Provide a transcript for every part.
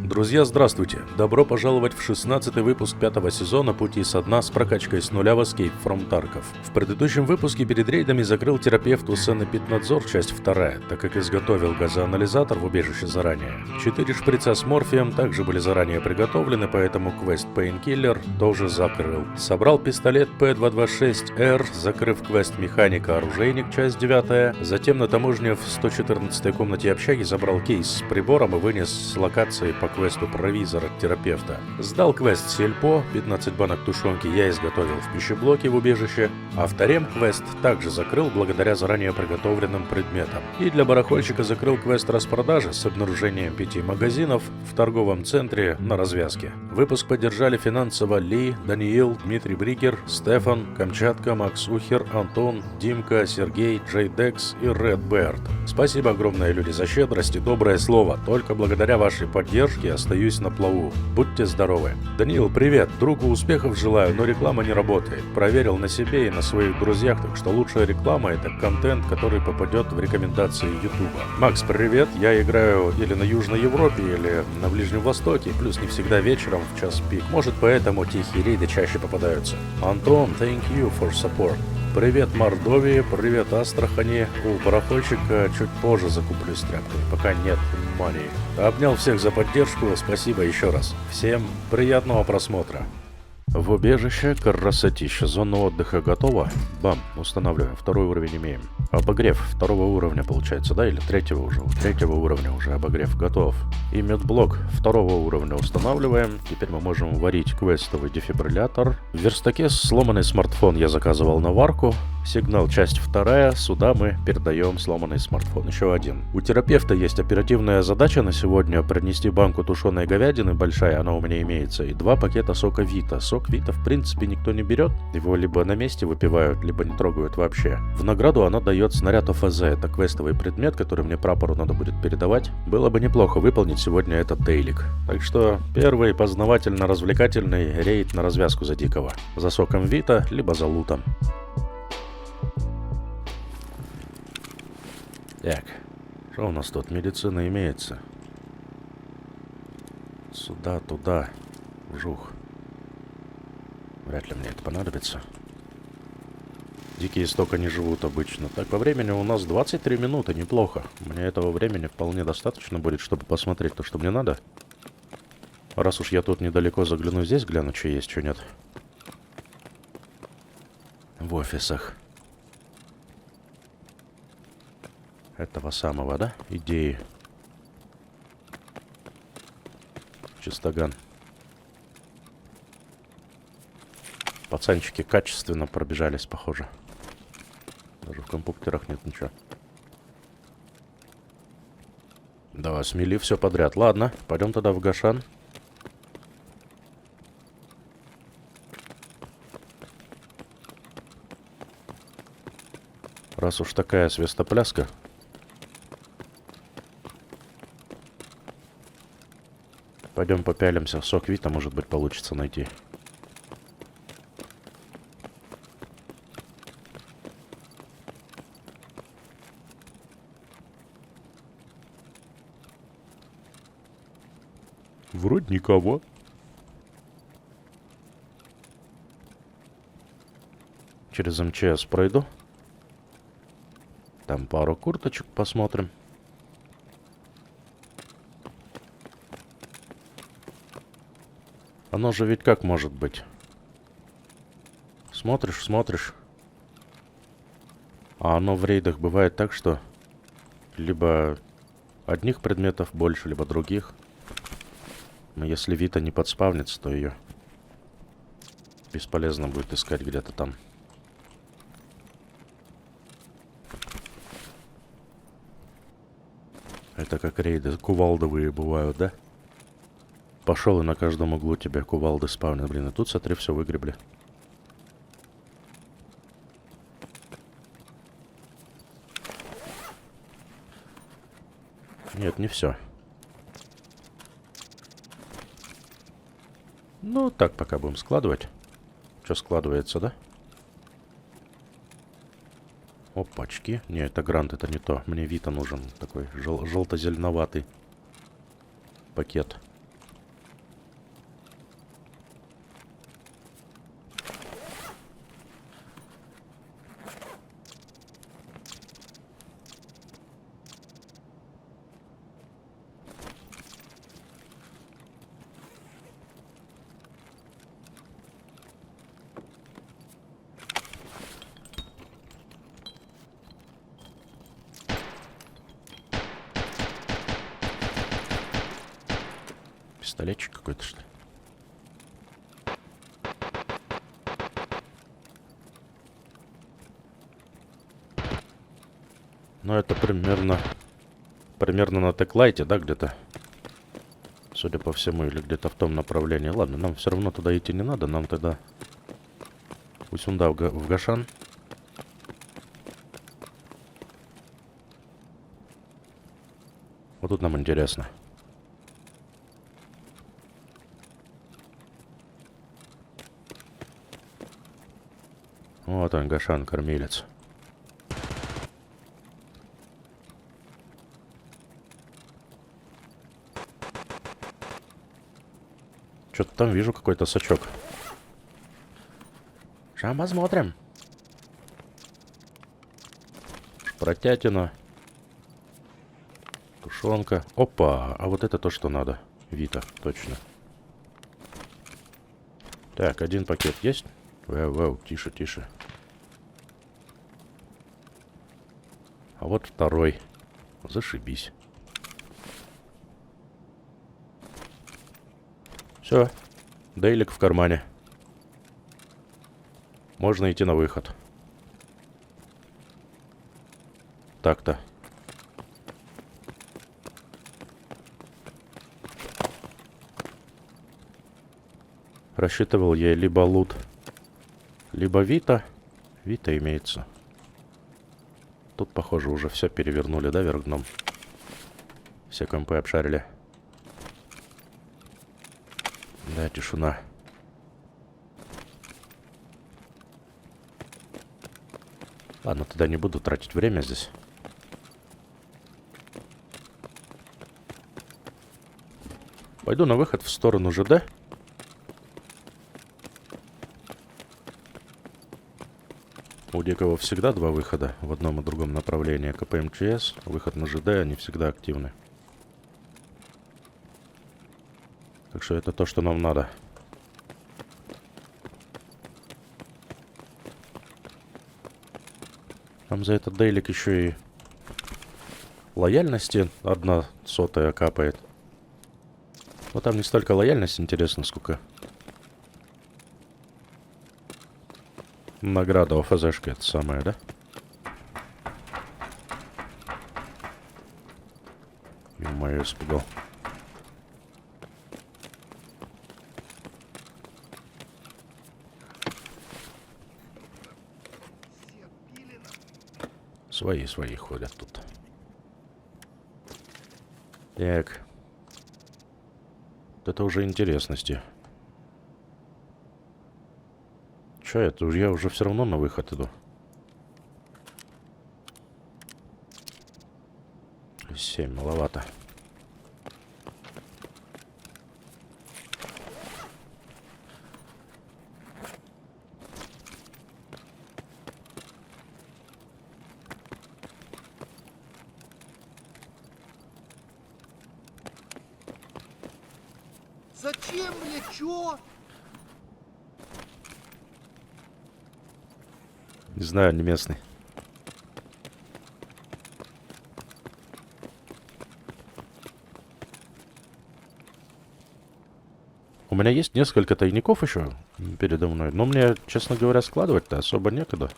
Друзья, здравствуйте! Добро пожаловать в 16-й выпуск 5-го сезона «Пути со дна» с прокачкой с нуля в Escape from Tarkov. В предыдущем выпуске перед рейдами закрыл терапевт Усен-Эпиднадзор, часть 2, так как изготовил газоанализатор в убежище заранее. 4 шприца с морфием также были заранее приготовлены, поэтому квест Painkiller тоже закрыл. Собрал пистолет P226R, закрыв квест Механика-оружейник, часть 9. Затем на таможне в 114-й комнате общаги забрал кейс с прибором и вынес с локации по квесту провизор от терапевта. Сдал квест Сельпо, 15 банок тушенки я изготовил в пищеблоке в убежище, а вторем квест также закрыл благодаря заранее приготовленным предметам. И для барахольщика закрыл квест распродажи с обнаружением 5 магазинов в торговом центре на развязке. Выпуск поддержали финансово Ли, Даниил, Дмитрий Бригер, Стефан, Камчатка, Макс Ухер, Антон, Димка, Сергей, Джей Декс и Ред Берт. Спасибо огромное, люди, за щедрость и доброе слово. Только благодаря вашей поддержке остаюсь на плаву. Будьте здоровы. Даниил, привет. Другу успехов желаю, но реклама не работает. Проверил на себе и на своих друзьях, так что лучшая реклама — это контент, который попадет в рекомендации Ютуба. Макс, привет. Я играю или на Южной Европе, или на Ближнем Востоке, плюс не всегда вечером в час пик. Может, поэтому тихие рейды чаще попадаются. Антон, thank you for support. Привет Мордовии, привет Астрахани. У барахольщика чуть позже закуплюсь тряпкой, пока нет money. Обнял всех за поддержку, спасибо еще раз. Всем приятного просмотра. В убежище, красотища, зона отдыха готова. Бам, устанавливаем, второй уровень имеем. Обогрев второго уровня получается, да, или третьего уже? Третьего уровня уже обогрев готов. И медблок второго уровня устанавливаем. Теперь мы можем варить квестовый дефибриллятор. В верстаке сломанный смартфон я заказывал на варку. Сигнал, часть 2. Сюда мы передаем сломанный смартфон. Еще один. У терапевта есть оперативная задача на сегодня: принести банку тушеной говядины, большая, она у меня имеется, и 2 пакета сока Вита. Сок Вита в принципе никто не берет. Его либо на месте выпивают, либо не трогают вообще. В награду она дает снаряд ОФЗ. Это квестовый предмет, который мне прапору надо будет передавать. Было бы неплохо выполнить сегодня этот дейлик. Так что первый познавательно-развлекательный рейд на развязку за дикого. За соком Вита, либо за лутом. Так, что у нас тут? Медицина имеется. Сюда, туда. Вжух. Вряд ли мне это понадобится. Дикие столько не живут обычно. Так, по времени у нас 23 минуты, неплохо. Мне этого времени вполне достаточно будет, чтобы посмотреть то, что мне надо. Раз уж я тут недалеко загляну, здесь гляну, что есть, что нет. В офисах. Этого самого, да? Идеи. Чистоган. Пацанчики качественно пробежались, похоже. Даже в компьютерах нет ничего. Да, смели все подряд. Ладно, пойдем тогда в Гашан. Раз уж такая свистопляска. Пойдем попялимся. Сок Вита, может быть, получится найти. Вроде никого. Через МЧС пройду. Там пару курточек посмотрим. Оно же ведь как может быть? Смотришь, смотришь. А оно в рейдах бывает так, что либо одних предметов больше, либо других. Но если Вита не подспавнится, то ее бесполезно будет искать где-то там. Это как рейды кувалдовые бывают, да? Пошел, и на каждом углу тебе кувалды спавнят. Блин, и тут, смотри, все выгребли. Нет, не все. Ну, так пока будем складывать. Что складывается, да? Опачки. Не, это грант, это не то. Мне Вита нужен такой желто-зеленоватый пакет. Пистолетчик какой-то, что ли? Ну, это примерно на теклайте, да, где-то? Судя по всему, или где-то в том направлении. Ладно, нам все равно туда идти не надо. Нам тогда пусть сюда в Гашан. Вот тут нам интересно. Вот он, Гашан, кормилец. Что-то там вижу какой-то сачок. Сейчас посмотрим. Протятина. Тушенка. Опа, а вот это то, что надо. Вита, точно. Так, один пакет есть? Вау, тише, тише. А вот второй. Зашибись. Все. Дейлик в кармане. Можно идти на выход. Так-то. Рассчитывал я либо лут, либо Вита. Вита имеется. Тут, похоже, уже все перевернули, да, вверх дном? Все компы обшарили. Да, тишина. Ладно, тогда не буду тратить время здесь. Пойду на выход в сторону ЖД. У Дикого всегда два выхода в одном и другом направлении. КПМЧС, выход на ЖД, они всегда активны. Так что это то, что нам надо. Нам за этот дейлик еще и лояльности 1/100 капает. Но там не столько лояльность, интересно, сколько награда ОФЗшка, это самое, да? Ё-моё, испугал. Свои ходят тут. Так. Вот это уже интересности. Че это? Я уже все равно на выход иду. 7, маловато. Зачем мне? Чё? Не знаю, не местный. У меня есть несколько тайников еще передо мной, но мне, честно говоря, складывать-то особо некогда.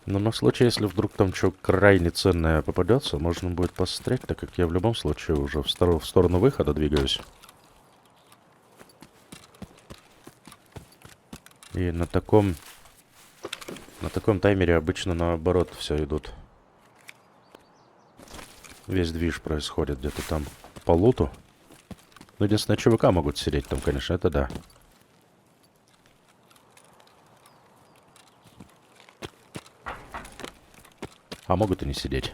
Но на случай, если вдруг там что крайне ценное попадется, можно будет посмотреть, так как я в любом случае уже в сторону выхода двигаюсь. И на таком таймере обычно наоборот все идут. Весь движ происходит где-то там по луту. Ну, единственное, ЧВК могут сидеть там, конечно, это да. А могут и не сидеть.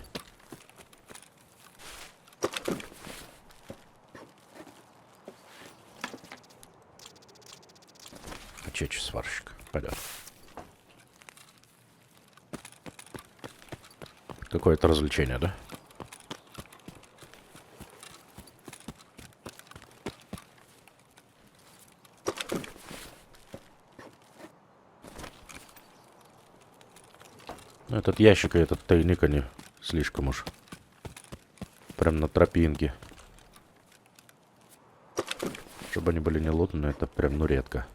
А че сварщик? Пойдет. Какое-то развлечение, да? Ну, этот ящик и этот тайник, они слишком уж. Прям на тропинке. Чтобы они были не лутные, это прям ну редко.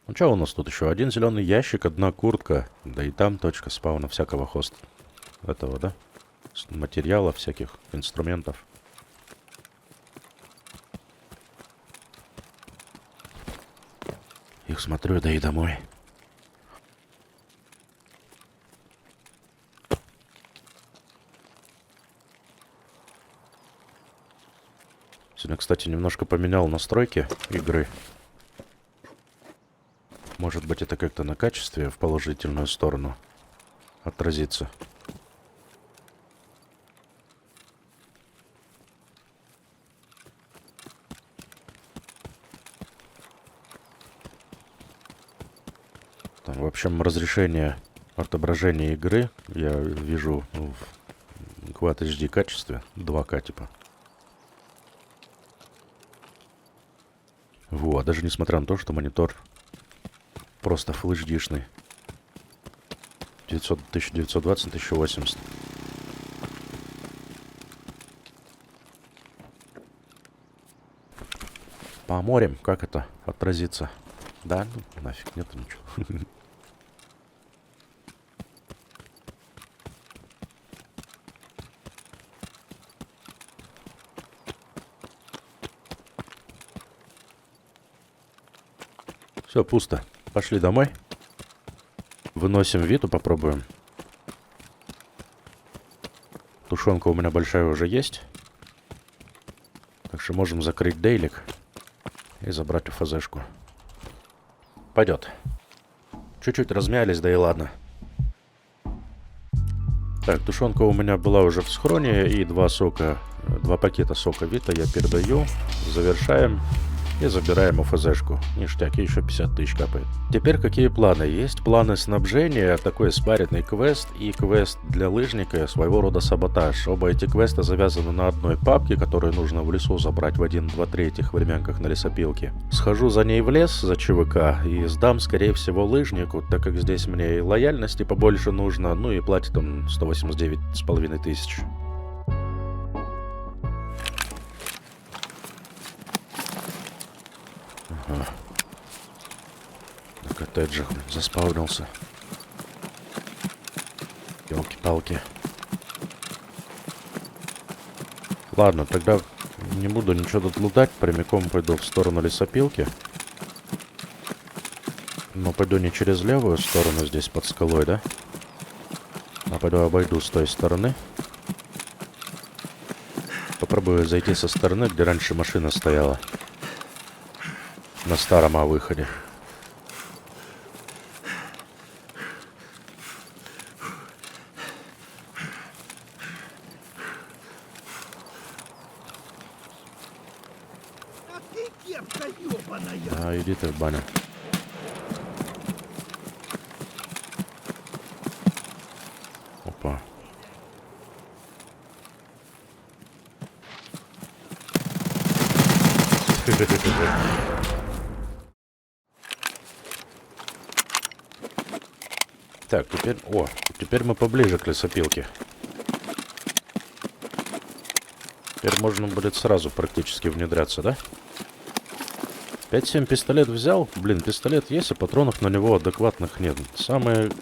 Ну что у нас тут еще? Один зеленый ящик, одна куртка. Да и там точка спауна всякого хост. Этого, да? Материала, всяких инструментов. Их смотрю, да и домой. Сегодня, кстати, немножко поменял настройки игры. Может быть, это как-то на качестве в положительную сторону отразится. Там, в общем, разрешение отображения игры я вижу в Quad HD качестве. 2К типа. Вот, даже несмотря на то, что монитор просто Full HD-шный. 1920 на 1080. Поморим, как это отразится? Да, ну нафиг, нету ничего. Все, пусто. Пошли домой. Выносим Виту, попробуем. Тушенка у меня большая уже есть. Так что можем закрыть дейлик и забрать УФЗшку. Пойдет. Чуть-чуть размялись, да и ладно. Так, тушенка у меня была уже в схроне. И два пакета сока Вита я передаю. Завершаем. И забираем УФЗшку. Ништяк, и еще 50 тысяч капает. Теперь какие планы? Есть планы снабжения, такой спаренный квест и квест для лыжника, своего рода саботаж. Оба эти квеста завязаны на одной папке, которую нужно в лесу забрать в 1-2-3 временках на лесопилке. Схожу за ней в лес, за ЧВК, и сдам, скорее всего, лыжнику, так как здесь мне и лояльности побольше нужно, ну и платит он 189,5 тысяч. Ага. На коттеджах заспаунился. Ёлки-палки. Ладно, тогда не буду ничего тут лутать. Прямиком пойду в сторону лесопилки. Но пойду не через левую сторону здесь под скалой, да? А пойду обойду с той стороны. Попробую зайти со стороны, где раньше машина стояла. На старом выходе. А ты кепка ёбаная! А, иди ты в баню. Опа. Так, теперь мы поближе к лесопилке. Теперь можно будет сразу практически внедряться, да? 5-7 пистолет взял. Блин, пистолет есть, а патронов на него адекватных нет. Самый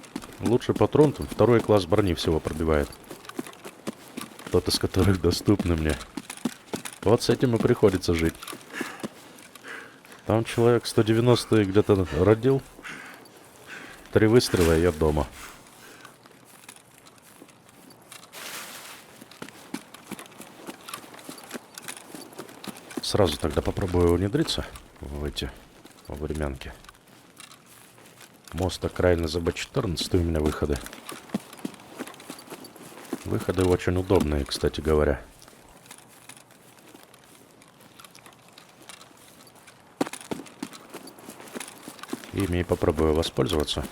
лучший патрон, там, 2 класс брони всего пробивает. Тот из которых доступны мне. Вот с этим и приходится жить. Там человек 190 где-то родил. 3 выстрела, и я дома. Сразу тогда попробую внедриться в эти временки. Мост окраины за Б14 у меня выходы. Выходы очень удобные, кстати говоря. Ими и попробую воспользоваться.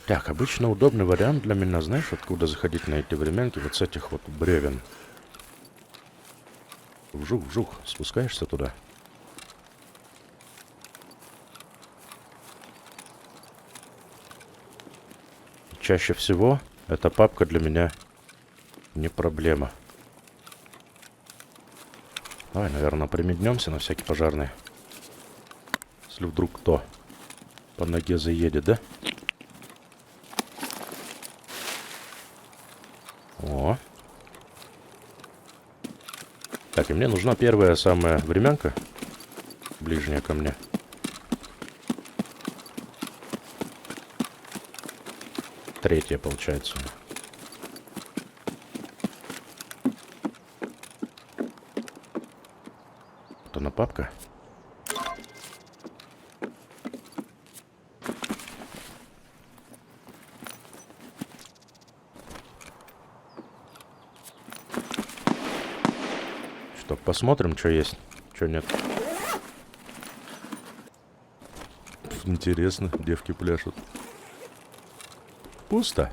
Так, обычно удобный вариант для меня, знаешь, откуда заходить на эти временки, вот с этих вот бревен. Вжух, вжух. Спускаешься туда? Чаще всего эта папка для меня не проблема. Давай, наверное, примеднемся на всякий пожарный. Если вдруг кто по ноге заедет, да? О. Так, и мне нужна первая самая времянка. Ближняя ко мне. Третья, получается. Вот она, папка. Что, посмотрим, что есть, что нет. Интересно, девки пляшут. Пусто.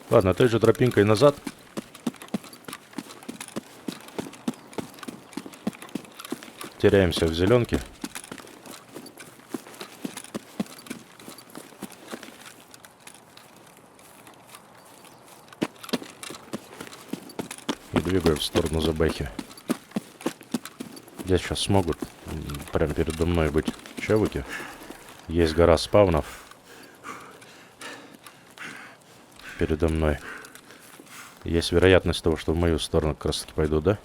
Ладно, той же тропинкой назад. Теряемся в зеленке. И двигаю в сторону Забэхи. Здесь сейчас смогут прямо передо мной быть чавыки. Есть гора спавнов. Передо мной. Есть вероятность того, что в мою сторону как раз таки пойдут, да?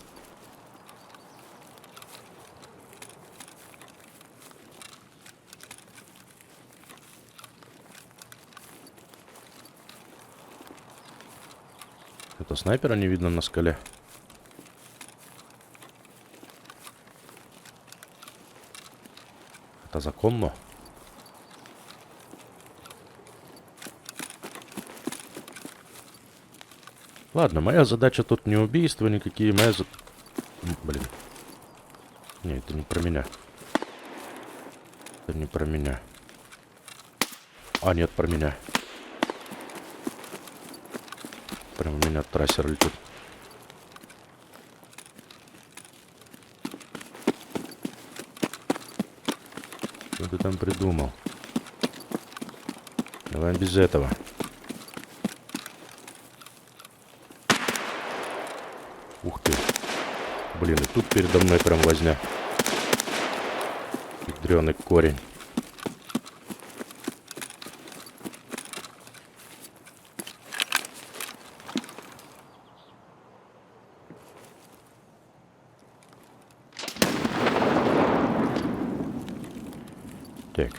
Это снайпера не видно на скале. Это законно. Ладно, моя задача тут не убийства никакие, Блин. Не, это не про меня. Это не про меня. А, нет, про меня. Прям у меня трассер летит. Что ты там придумал? Давай без этого. Ух ты. Блин, и тут передо мной прям возня. Ядрёный корень. Так.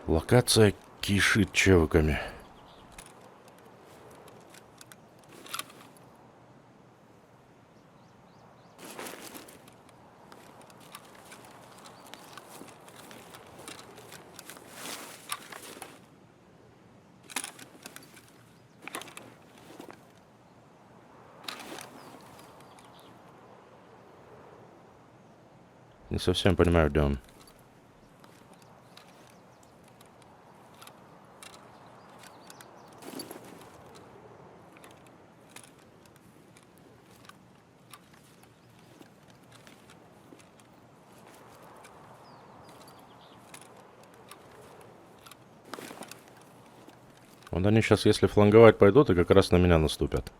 Локация кишит чевыками. Не совсем понимаю, где он. Вот они сейчас, если фланговать пойдут, и как раз на меня наступят.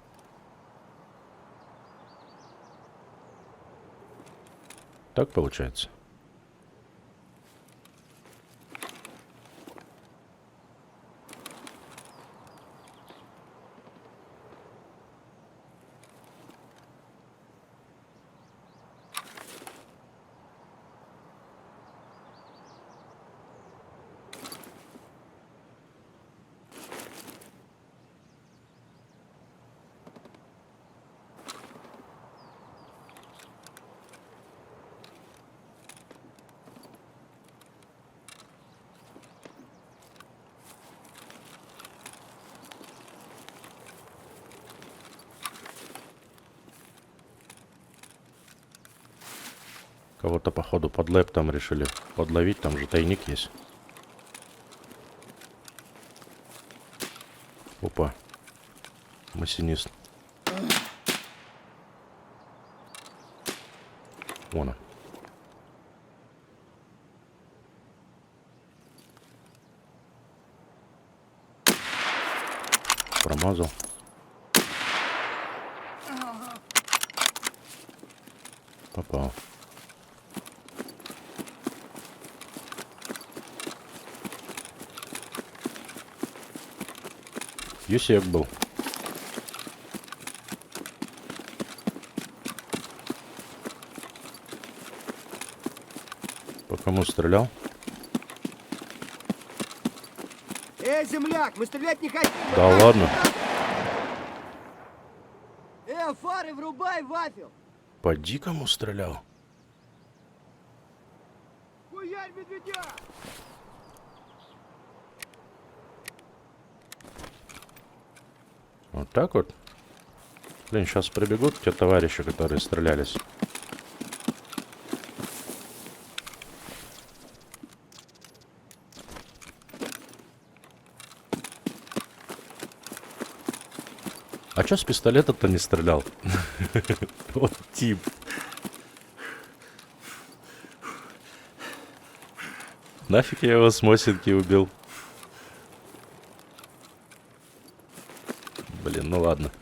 Так получается. Кого-то, походу, под лэп там решили подловить. Там же тайник есть. Опа. Массинист. Вон он. Промазал. Попал. Юсек был. По кому стрелял? Земляк, мы стрелять не хотим! Да ладно. Фары врубай, вафел! По дикому стрелял. Хуярь медведя! Вот так вот. Блин, сейчас прибегут те товарищи, которые стрелялись. А чё с пистолета-то не стрелял? Вот тип. Нафиг я его с Мосинки убил? Блин, ну ладно.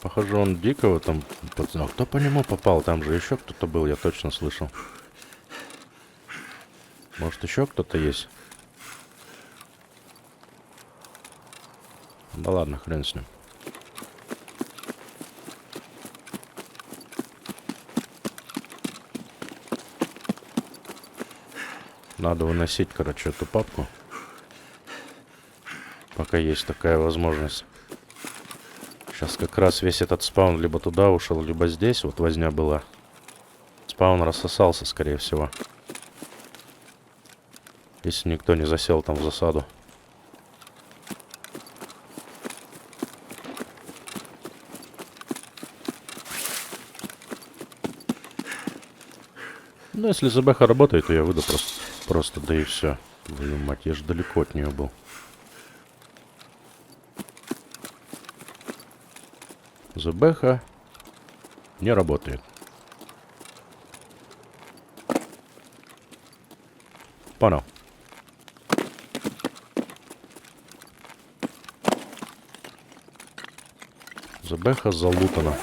Похоже, он дикого там... А кто по нему попал? Там же еще кто-то был, я точно слышал. Может, еще кто-то есть? Да ладно, хрен с ним. Надо выносить, короче, эту папку. Пока есть такая возможность. Сейчас как раз весь этот спаун либо туда ушел, либо здесь. Вот возня была. Спаун рассосался, скорее всего. Если никто не засел там в засаду. Ну, если ЗБХ работает, то я выйду просто, да и все. Твою мать, я же далеко от нее был. ЗБХ не работает. Понял. ЗБХ залутана.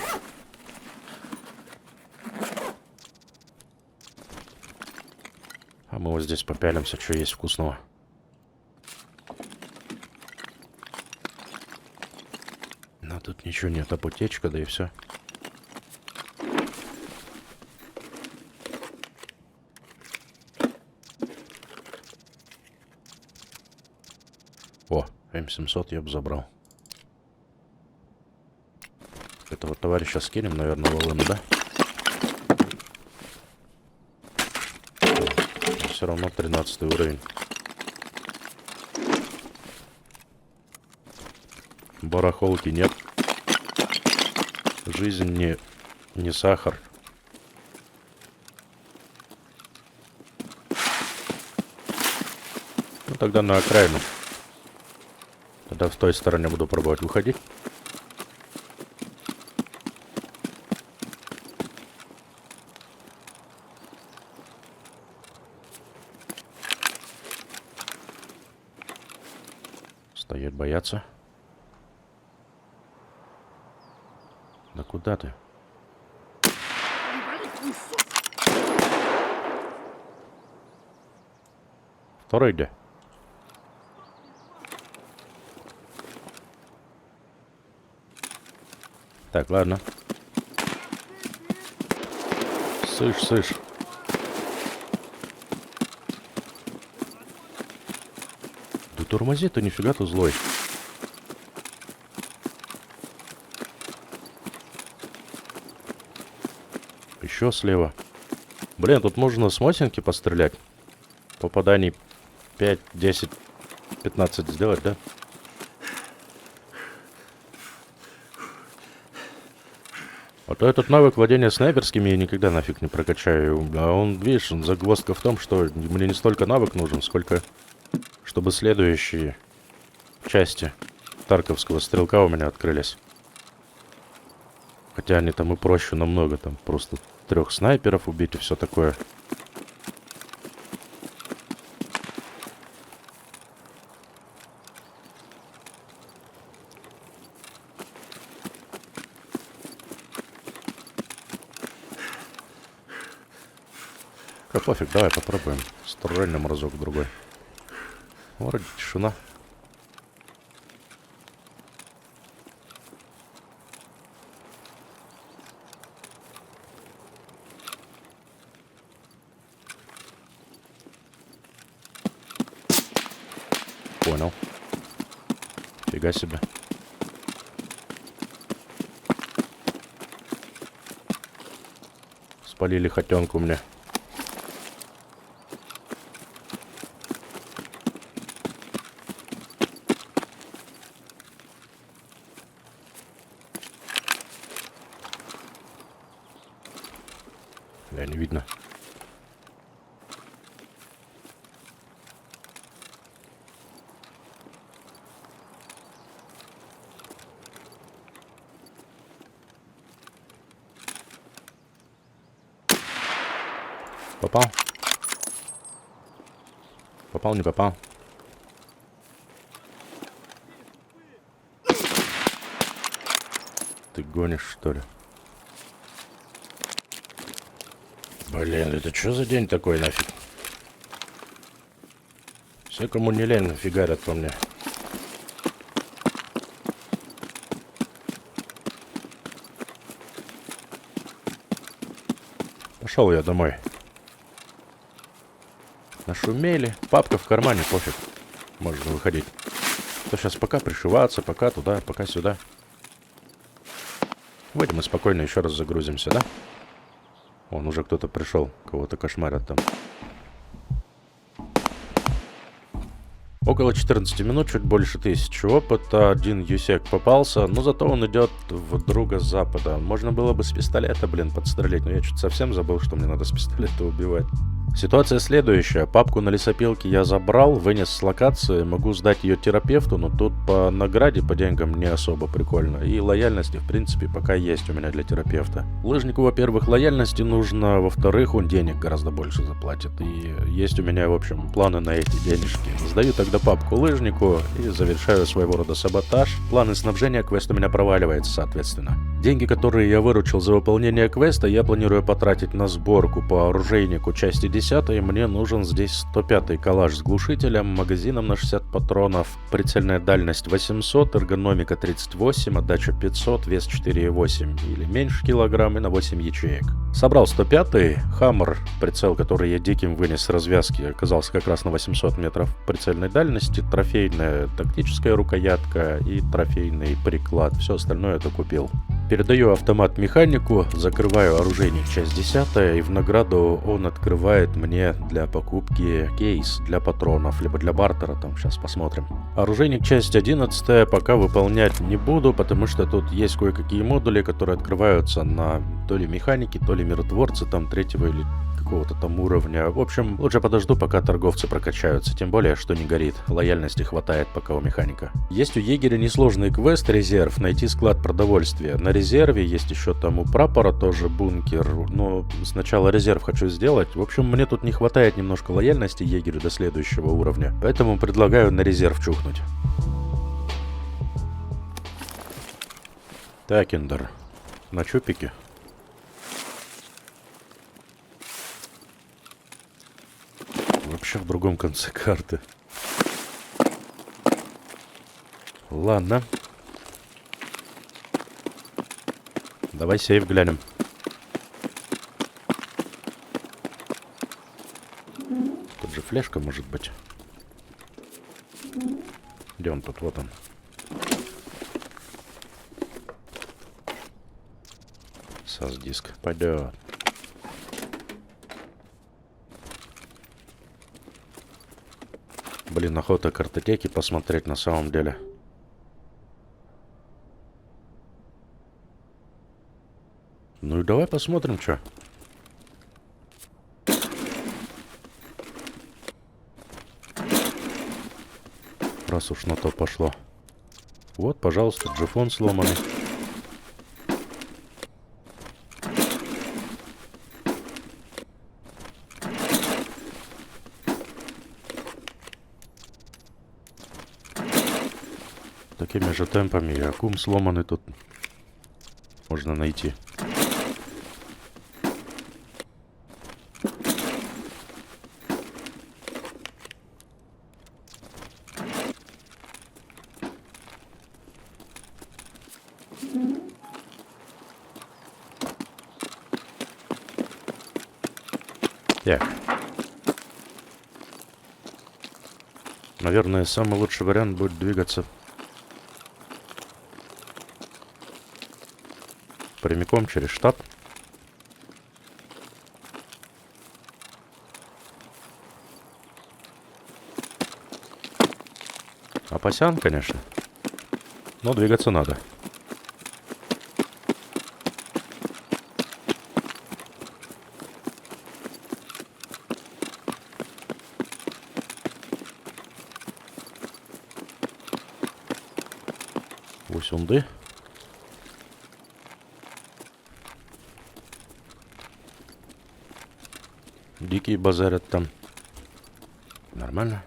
А мы вот здесь попялимся, что есть вкусного. Но тут ничего нет, аптечка, да и все. О, М700 я бы забрал. Этого товарища скинем, наверное, волын, да? Все равно 13 уровень. Барахолки нет. Жизнь не сахар. Ну тогда на окраину. Тогда в той стороне буду пробовать выходить. Стоять бояться. Да куда ты? Второй где? Так, ладно. Слышь. Да тормози, ты нифига ты злой. Еще слева. Блин, тут можно с Мосинки пострелять. попаданий 5, 10, 15 сделать, да? А то этот навык владения снайперскими я никогда нафиг не прокачаю. А он, видишь, загвоздка в том, что мне не столько навык нужен, сколько чтобы следующие части тарковского стрелка у меня открылись. Хотя они там и проще намного, там просто 3 снайперов убить и все такое. Да пофиг, давай попробуем. Стрельнем разок другой. Вроде тишина. Понял. Фига себе. Спалили хотенку мне. Да, не видно. Попал? Попал, не попал? Ты гонишь, что ли? Блин, это что за день такой нафиг? Все, кому не лень, фигарят по мне. Пошел я домой. Нашумели. Папка в кармане, пофиг. Можно выходить. То сейчас пока пришиваться, пока туда, пока сюда. Выйдем и спокойно еще раз загрузимся, да? Вон уже кто-то пришел, кого-то кошмарят там. Около 14 минут, чуть больше 1000 опыта. Один юсек попался, но зато он идет в друга с запада. Можно было бы с пистолета, блин, подстрелить, но я что-то совсем забыл, что мне надо с пистолета убивать. Ситуация следующая. Папку на лесопилке я забрал, вынес с локации, могу сдать ее терапевту, но тут по награде, по деньгам не особо прикольно. И лояльности, в принципе, пока есть у меня для терапевта. Лыжнику, во-первых, лояльности нужно, во-вторых, он денег гораздо больше заплатит. И есть у меня, в общем, планы на эти денежки. Сдаю тогда папку лыжнику и завершаю своего рода саботаж. Планы снабжения квеста у меня проваливается, соответственно. Деньги, которые я выручил за выполнение квеста, я планирую потратить на сборку по оружейнику части 10, и мне нужен здесь 105-й калаш с глушителем, магазином на 60 патронов, прицельная дальность 800, эргономика 38, отдача 500, вес 4,8 или меньше килограмм и на 8 ячеек. Собрал 105-й, Хаммер, прицел, который я диким вынес с развязки, оказался как раз на 800 метров прицельной дальности, трофейная тактическая рукоятка и трофейный приклад, все остальное это купил. Передаю автомат механику, закрываю оружейник часть 10, и в награду он открывает мне для покупки кейс для патронов, либо для бартера, там сейчас посмотрим. Оружейник часть 11 пока выполнять не буду, потому что тут есть кое-какие модули, которые открываются на то ли механике, то ли миротворцы, там 3-го или какого-то там уровня. В общем, лучше подожду, пока торговцы прокачаются, тем более, что не горит. Лояльности хватает пока у механика. Есть у егеря несложный квест резерв, найти склад продовольствия. На резерве есть еще там у прапора тоже бункер, но сначала резерв хочу сделать. В общем, мне тут не хватает немножко лояльности егерю до следующего уровня, поэтому предлагаю на резерв чухнуть. Так, Эндер, на чупике. Вообще в другом конце карты. Ладно. Давай сейф глянем. Тут же флешка может быть. Где он тут? Вот он. SAS-диск. Пойдет. Блин, охота картотеки посмотреть на самом деле. Ну и давай посмотрим, что. Раз уж на то пошло. Вот, пожалуйста, джифон сломанный. Такими же темпами и аккум сломанный тут можно найти. Так. Наверное, самый лучший вариант будет двигаться прямиком через штаб. Опасян, конечно. Но двигаться надо. Усюнды. Дикие базарят там. Нормально.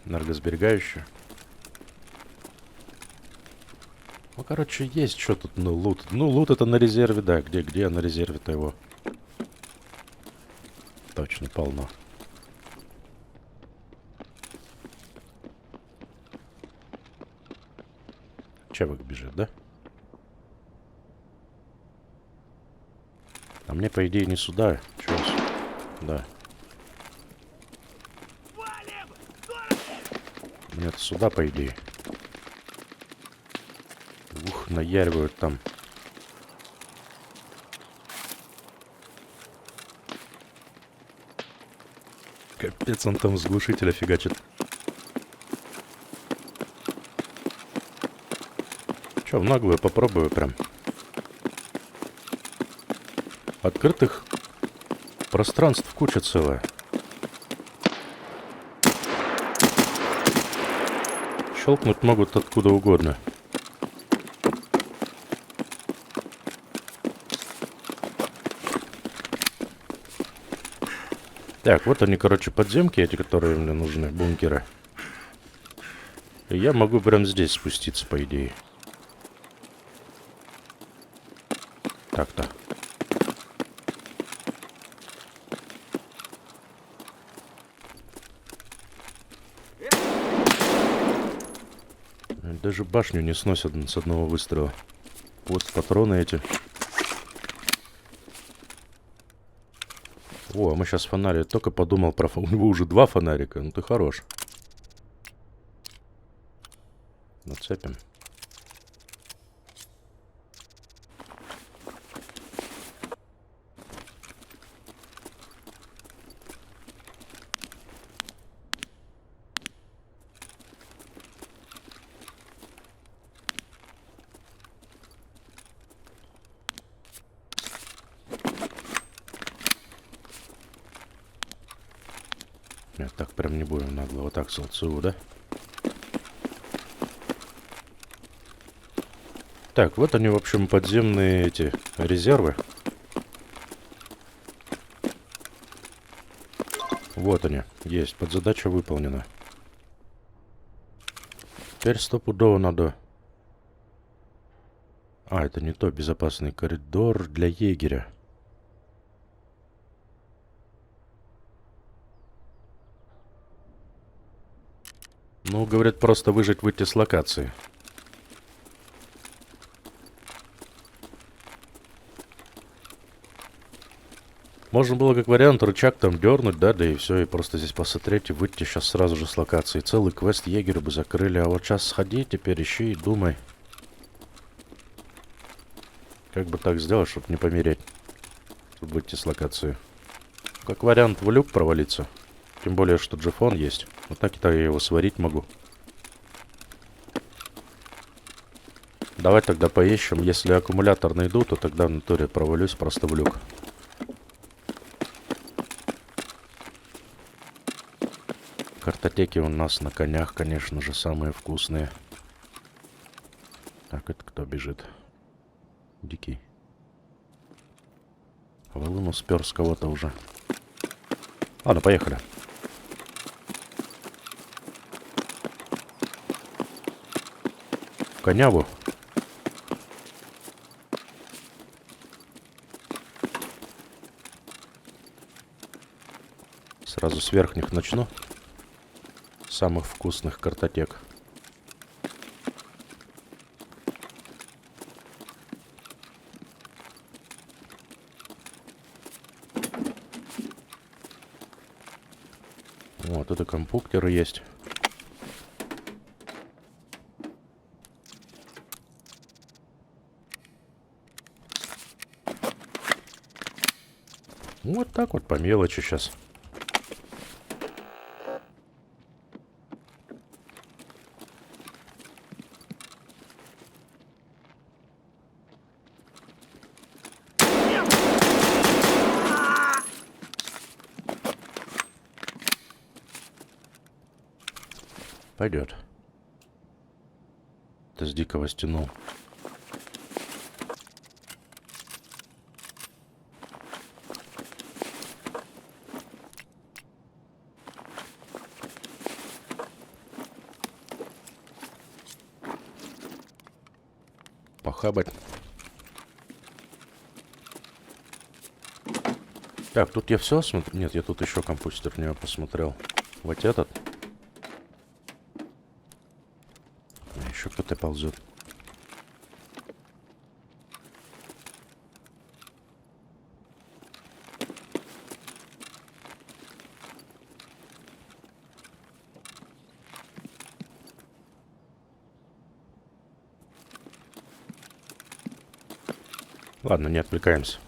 Энергосберегающее. Ну, короче, есть что тут, ну, лут. Ну, лут это на резерве, да. Где на резерве-то его? Точно полно. Чевок бежит, да? А мне, по идее, не сюда. Чё? Да. Мне-то сюда, по идее. Ух, наяривают там. Капец, он там с глушителя фигачит. Чё, в наглую попробую прям. Открытых пространств куча целая. Щелкнуть могут откуда угодно. Так, вот они, короче, подземки эти, которые мне нужны, бункеры. И я могу прям здесь спуститься, по идее. Так-то. Даже башню не сносят с одного выстрела. Вот патроны эти. О, а мы сейчас фонарь. Я только подумал про... У него уже 2 фонарика. Ну ты хорош. Нацепим. Нет, так прям не будем нагло. Вот так с ЛЦУ, да? Так, вот они, в общем, подземные эти резервы. Вот они, есть. Подзадача выполнена. Теперь стопудово надо... А, это не то. Безопасный коридор для егеря. Ну, говорят, просто выжить, выйти с локации. Можно было как вариант рычаг там дернуть, да и все, и просто здесь посмотреть и выйти сейчас сразу же с локации. Целый квест егерю бы закрыли, а вот сейчас сходи, теперь ищи и думай. Как бы так сделать, чтобы не помереть, чтобы выйти с локации. Как вариант в люк провалиться. Тем более, что джифон есть. Вот так и так я его сварить могу. Давай тогда поищем. Если аккумулятор найду, то тогда в натуре провалюсь просто в люк. Картотеки у нас на конях, конечно же, самые вкусные. Так, это кто бежит? Дикий. Волыну спер с кого-то уже. Ладно, поехали. В коняву. Сразу с верхних начну. Самых вкусных картотек. Вот это компьютеры есть. Вот так вот по мелочи сейчас. Пойдет. Это с дикого стянул. Похабать. Так, тут я все смотрю. Нет, я тут еще компьютер в него посмотрел. Вот этот. Еще кто-то ползет. Ладно, не отвлекаемся.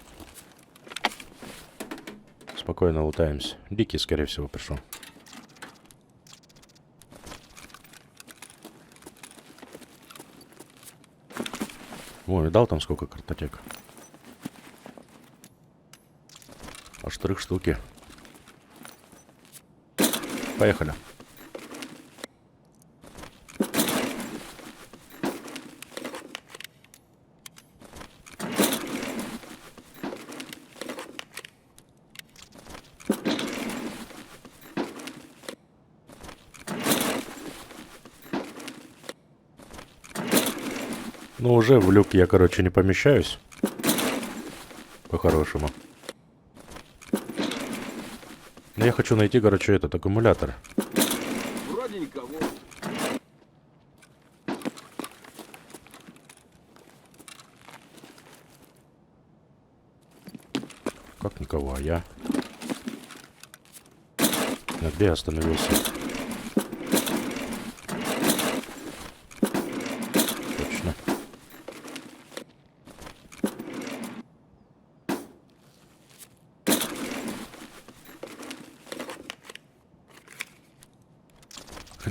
Спокойно лутаемся. Дикий, скорее всего, пришел. О, видал там сколько картотек? Аж 3 штуки. Поехали. Ну, уже в люк я, короче, не помещаюсь. По-хорошему. Но я хочу найти, короче, этот аккумулятор. Вроде никого. Как никого, а я? А где я остановился? Точно.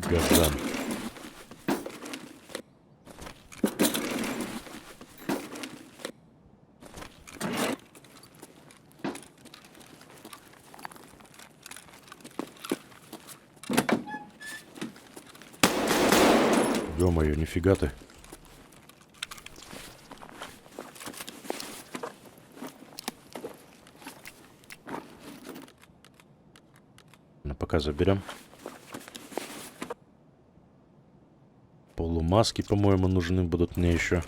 Газан. Ё-моё, нифига ты. Ну, пока заберем. Полумаски, по-моему, нужны будут мне еще.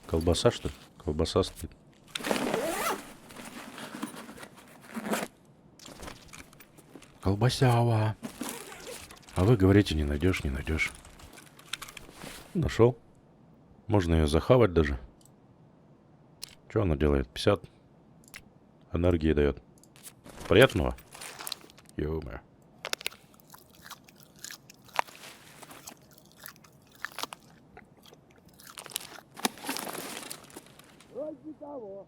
Колбаса, что ли? Колбаса стоит. Колбасява. А вы говорите, не найдешь, не найдешь. Нашел. Можно ее захавать даже. Что она делает? 50 энергии дает. Приятного. Юмор. Вроде того.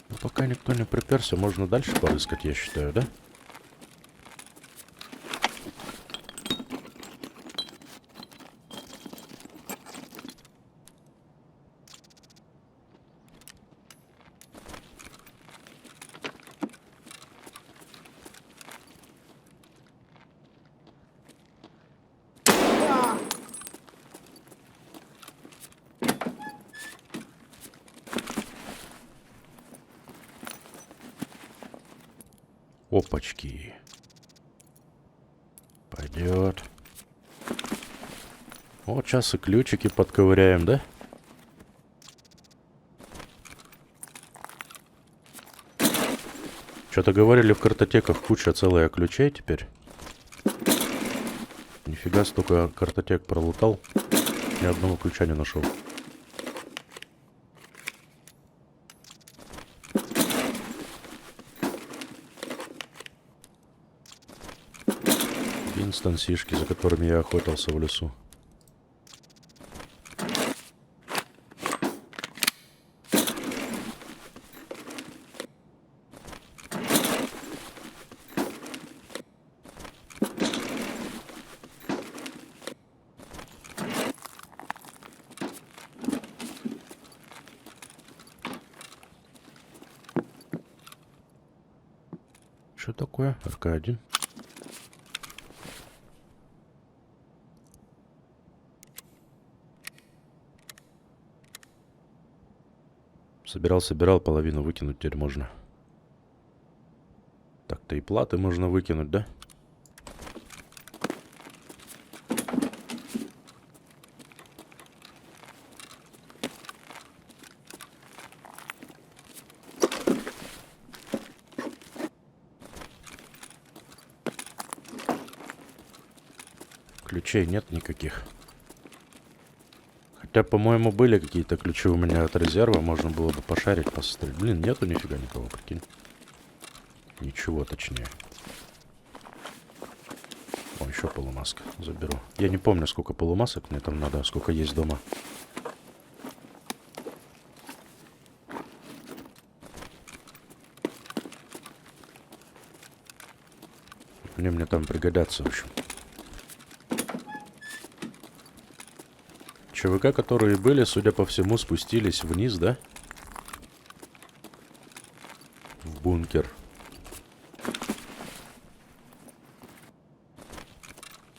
Ну, пока никто не приперся, можно дальше порыскать, я считаю, да? Опачки. Пойдет. Вот сейчас и ключики подковыряем, да? Что-то говорили в картотеках куча целая ключей теперь. Нифига столько картотек пролутал. Ни одного ключа не нашел. Инстансишки, за которыми я охотился в лесу. Что такое? РК-1. Собирал, половину выкинуть теперь можно. Так-то и платы можно выкинуть, да? Ключей нет никаких. Хотя, по-моему, были какие-то ключи у меня от резерва. Можно было бы пошарить, посмотреть. Блин, нету нифига никого, прикинь. Ничего точнее. О, еще полумаска. Заберу. Я не помню, сколько полумасок мне там надо, сколько есть дома. Они мне там пригодятся, в общем. ЧВК, которые были, судя по всему, спустились вниз, да? В бункер.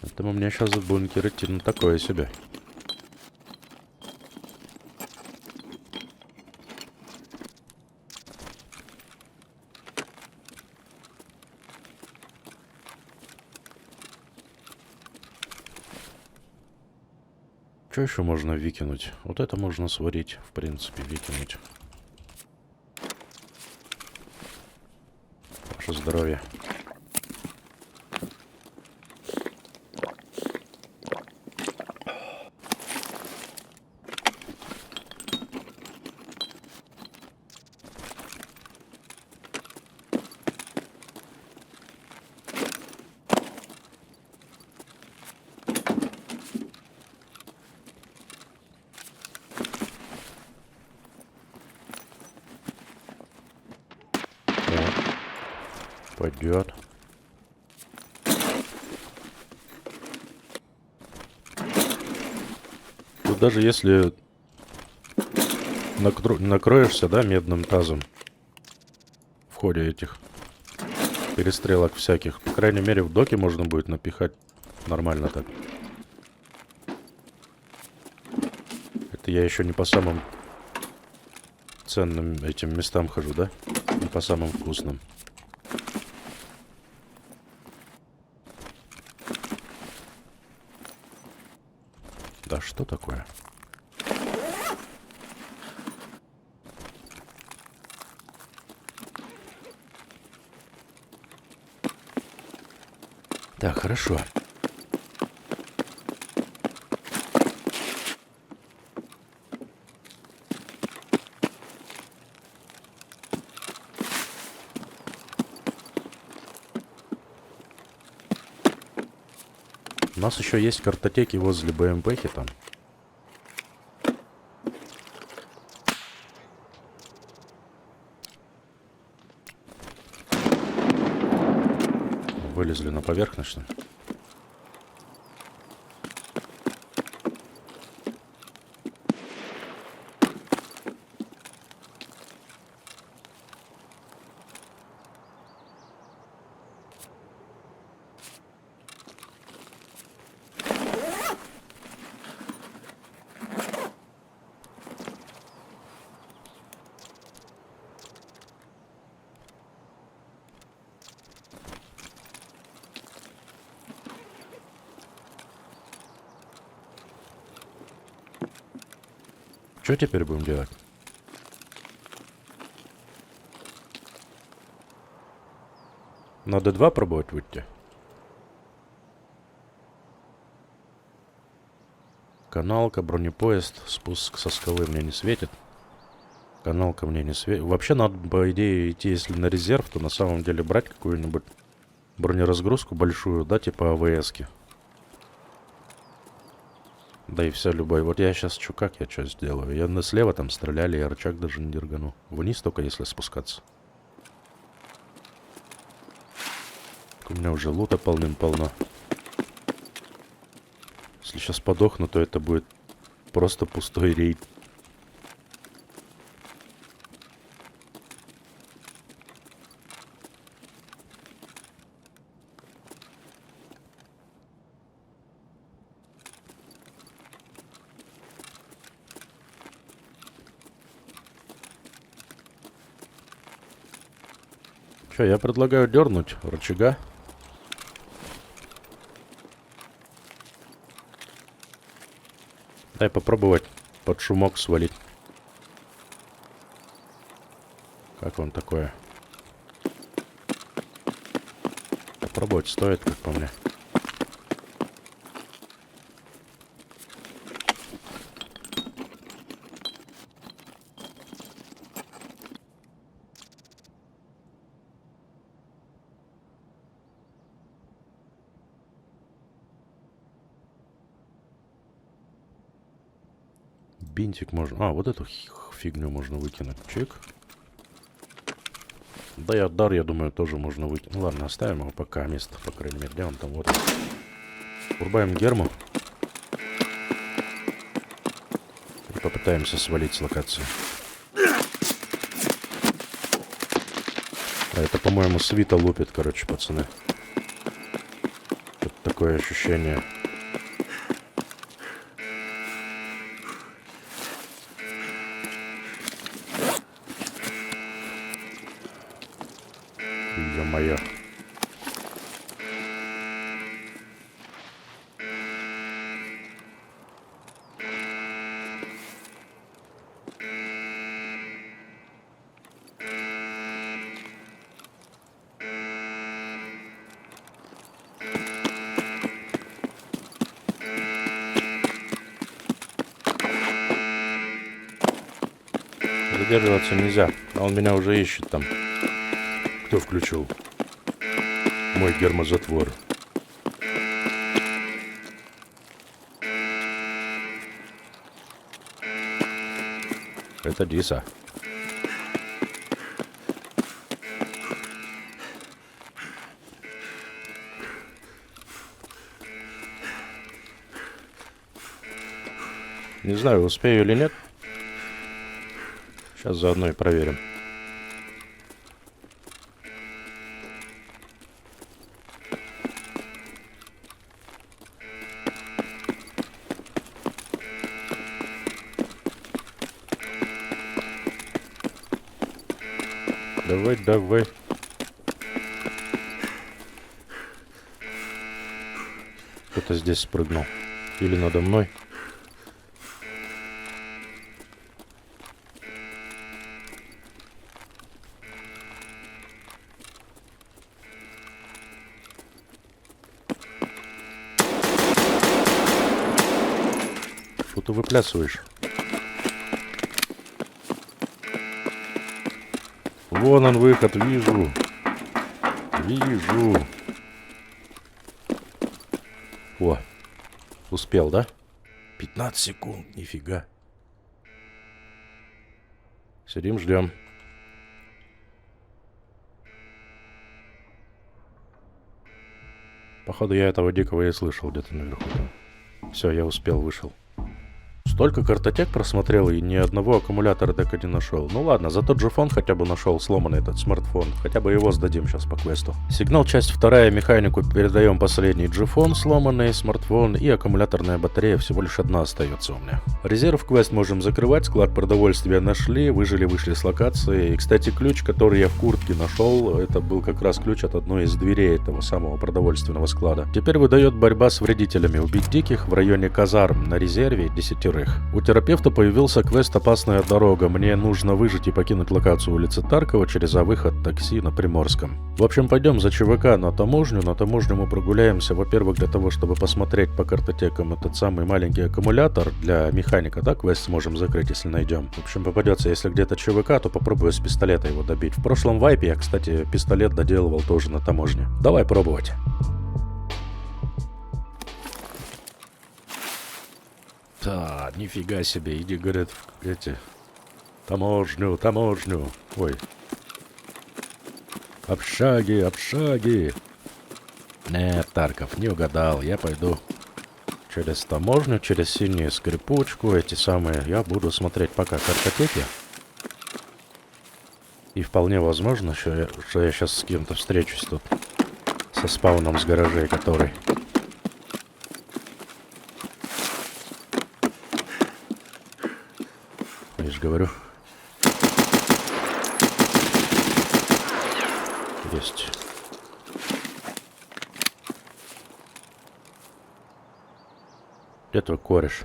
Поэтому мне сейчас в бункер идти, ну, такое себе. Что еще можно выкинуть? Вот это можно сварить, в принципе, выкинуть. Ваше здоровье. Пойдет. Тут даже если накроешься, да, медным тазом в ходе этих перестрелок всяких, по крайней мере, в доке можно будет напихать нормально так. Это я еще не по самым ценным этим местам хожу, да? Не по самым вкусным. Да что такое? Так, хорошо. У нас еще есть картотеки возле БМПхи там. Вылезли на поверхность. Что теперь будем делать? На D2 пробовать выйти? Каналка, бронепоезд, спуск со скалы мне не светит. Каналка мне не светит. Вообще надо, по идее, идти, если на резерв, то на самом деле брать какую-нибудь бронеразгрузку большую, да, типа АВС-ки. Да и все, любой. Вот я сейчас как я что сделаю? Я слева там стреляли, я рычаг даже не дергану. Вниз только если спускаться. У меня уже лута полным-полно. Если сейчас подохну, то это будет просто пустой рейд. Че, я предлагаю дернуть рычага. Дай попробовать под шумок свалить. Как вам такое? Попробовать стоит, как по мне. Бинтик можно... А, вот эту фигню можно выкинуть. Чик. Да и отдар, я думаю, тоже можно выкинуть. Ну ладно, оставим его пока место, по крайней мере. Где он там? Вот. Урбаем герму. И попытаемся свалить с локации. А это, по-моему, свита лупит, короче, пацаны. Тут такое ощущение. Ё-моё. Задерживаться нельзя. А он меня уже ищет там. Кто включил мой гермозатвор? Это Диса. Не знаю, успею или нет. Сейчас заодно и проверим. Давай, давай. Кто-то здесь спрыгнул. Или надо мной. ты выплясываешь? Вон он выход, вижу. Вижу. О, успел, да? 15 секунд, нифига. Сидим, ждем. Походу, я этого дикого и слышал где-то наверху. Все, я успел, вышел. Столько картотек просмотрел и ни одного аккумулятора так и не нашел. Ну ладно, за тот же фон хотя бы нашел сломанный этот смартфон. Хотя бы его сдадим сейчас по квесту. Сигнал, часть вторая, механику передаем последний джифон, сломанный смартфон и аккумуляторная батарея, всего лишь одна остается у меня. Резерв квест можем закрывать, склад продовольствия нашли, выжили, вышли с локации. И, кстати, ключ, который я в куртке нашел, это был как раз ключ от одной из дверей этого самого продовольственного склада. Теперь выдает борьба с вредителями. Убить диких в районе казарм на резерве 10. У терапевта появился квест «Опасная дорога». Мне нужно выжить и покинуть локацию улицы Таркова через выход такси на Приморском. В общем, пойдем за ЧВК на таможню. На таможню мы прогуляемся, во-первых, для того, чтобы посмотреть по картотекам этот самый маленький аккумулятор для механика. Да, квест сможем закрыть, если найдем. В общем, попадется, если где-то ЧВК, то попробую с пистолета его добить. В прошлом вайпе я, кстати, пистолет доделывал тоже на таможне. Давай пробовать. Да, нифига себе, иди, говорят, эти... Таможню, таможню. Ой. Общаги, общаги. Нет, Тарков, не угадал. Я пойду через таможню, через синюю скрипучку. Эти самые... Я буду смотреть пока картотеки. И вполне возможно, что я сейчас с кем-то встречусь тут. Со спауном с гаражей, который... Я же говорю. Есть. Где твой кореш?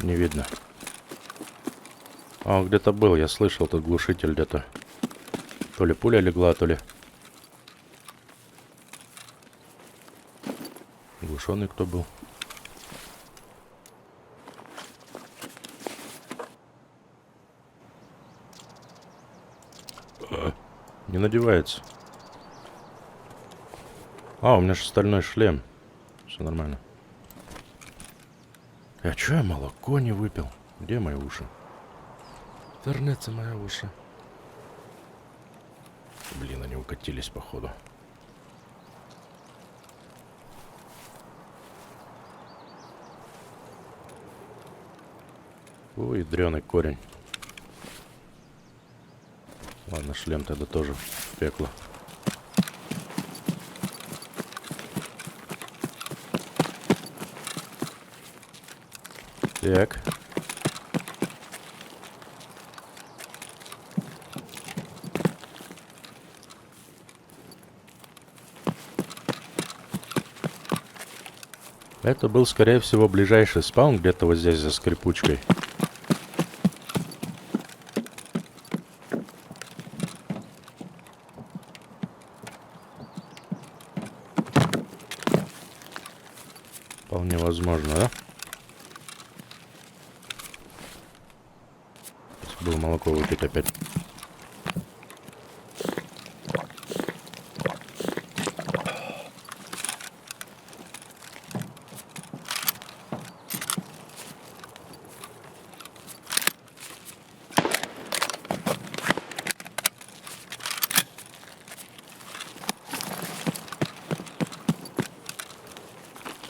Не видно. А он где-то был, я слышал, тут глушитель где-то. То ли пуля легла, то ли... Глушенный кто был? Не надевается. А, у меня же стальной шлем. Все нормально. А чё я молоко не выпил? Где мои уши? Вернется мои уши. Блин, они укатились, походу. Ой, дрёный корень. Ладно, шлем тогда тоже в пекло. Так. Это был, скорее всего, ближайший спаун где-то вот здесь за скрипучкой. Вполне возможно, да? Было молоко выпить опять.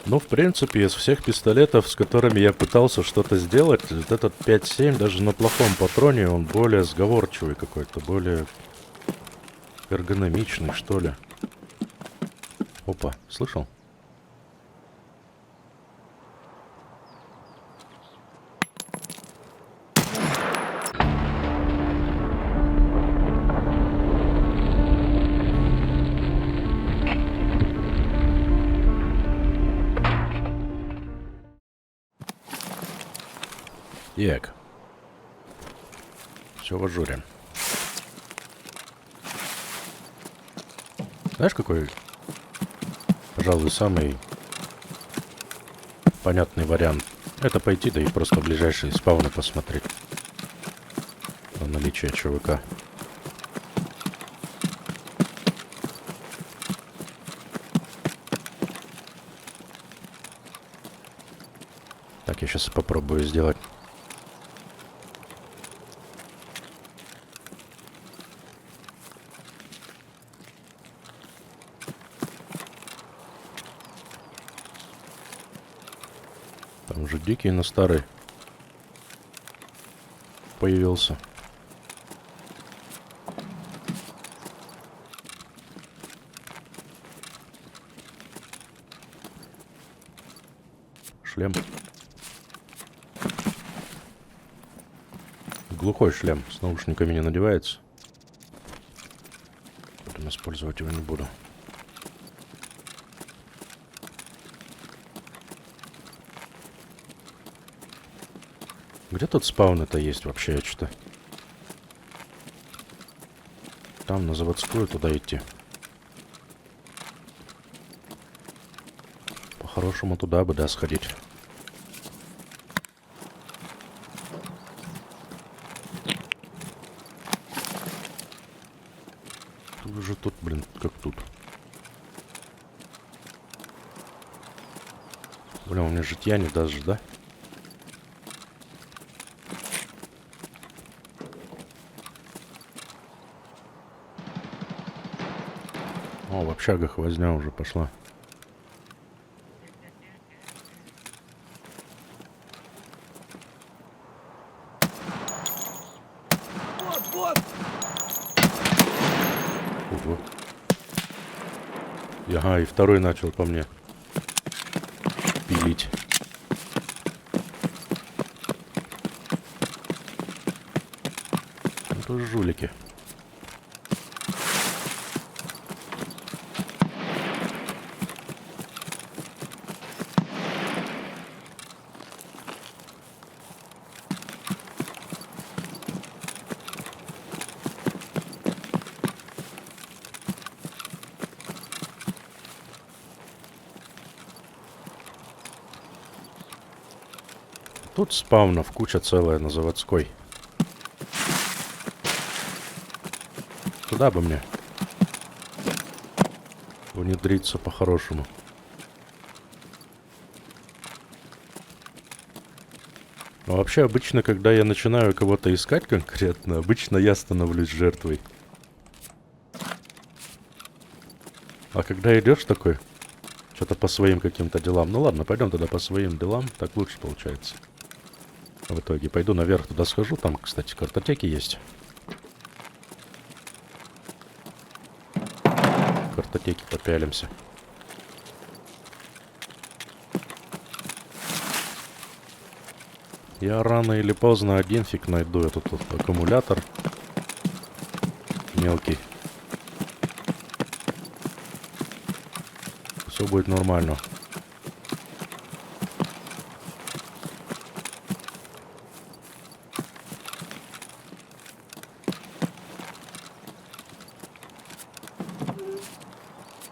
Ну, в принципе, из всех пистолетов, с которыми я пытался что-то сделать, вот этот 5.7, даже на плохом патроне, он более сговорчивый какой-то, более эргономичный, что ли. Опа, слышал? Ек. Все в ажуре. Знаешь, какой, пожалуй, самый понятный вариант? Это пойти, да и просто ближайшие спауны посмотреть. На наличие ЧВК. Так, я сейчас попробую сделать. Там уже дикий на старый появился. Шлем. Глухой шлем. С наушниками не надевается. Поэтому использовать его не буду. Где тут спаун-то есть вообще, я что-то? Там, на заводскую, туда идти. По-хорошему туда бы, да, сходить. Тут же тут, блин, как тут. Блин, у меня житья не даст же, да? О, в общагах возня уже пошла. Вот! Ого. Ага, и второй начал по мне пилить. Это жулики. Тут спаунов куча целая на заводской. Туда бы мне внедриться по-хорошему. Но вообще, обычно, когда я начинаю кого-то искать конкретно, обычно я становлюсь жертвой. А когда идешь такой, что-то по своим каким-то делам. Ну ладно, пойдем тогда по своим делам, так лучше получается. В итоге пойду наверх туда схожу. Там, кстати, картотеки есть. Картотеки попялимся. Я рано или поздно один фиг найду этот вот аккумулятор. Мелкий. Все будет нормально.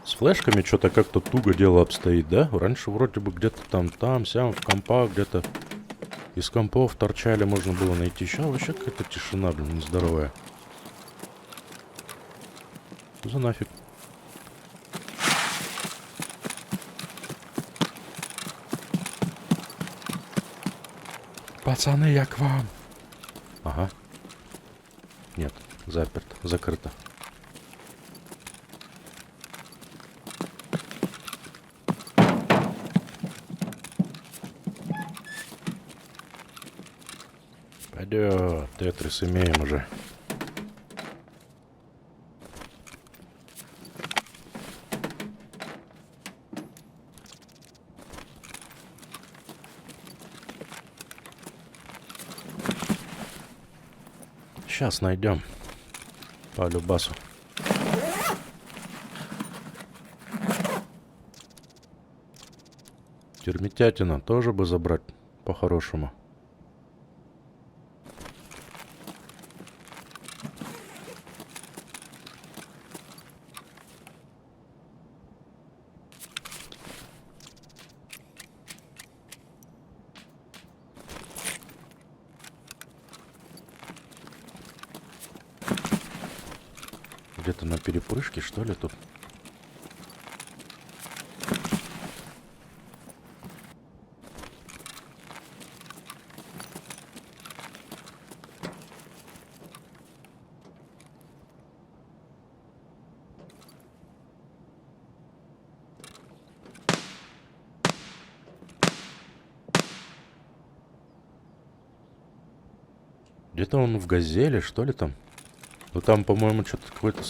С флешками что-то как-то туго дело обстоит, да? Раньше вроде бы где-то там, сям, в компах где-то из компов торчали, можно было найти. Сейчас вообще какая-то тишина, блин, нездоровая. Что за нафиг? Пацаны, я к вам. Ага. Нет, заперто, закрыто. Пойдет, тетрис имеем уже. Сейчас найдем. По любасу. Термитятина тоже бы забрать по-хорошему. Где-то на перепрыжке, что ли, тут? Где-то он в газели, что ли, там? Ну, там, по-моему, что-то какой-то...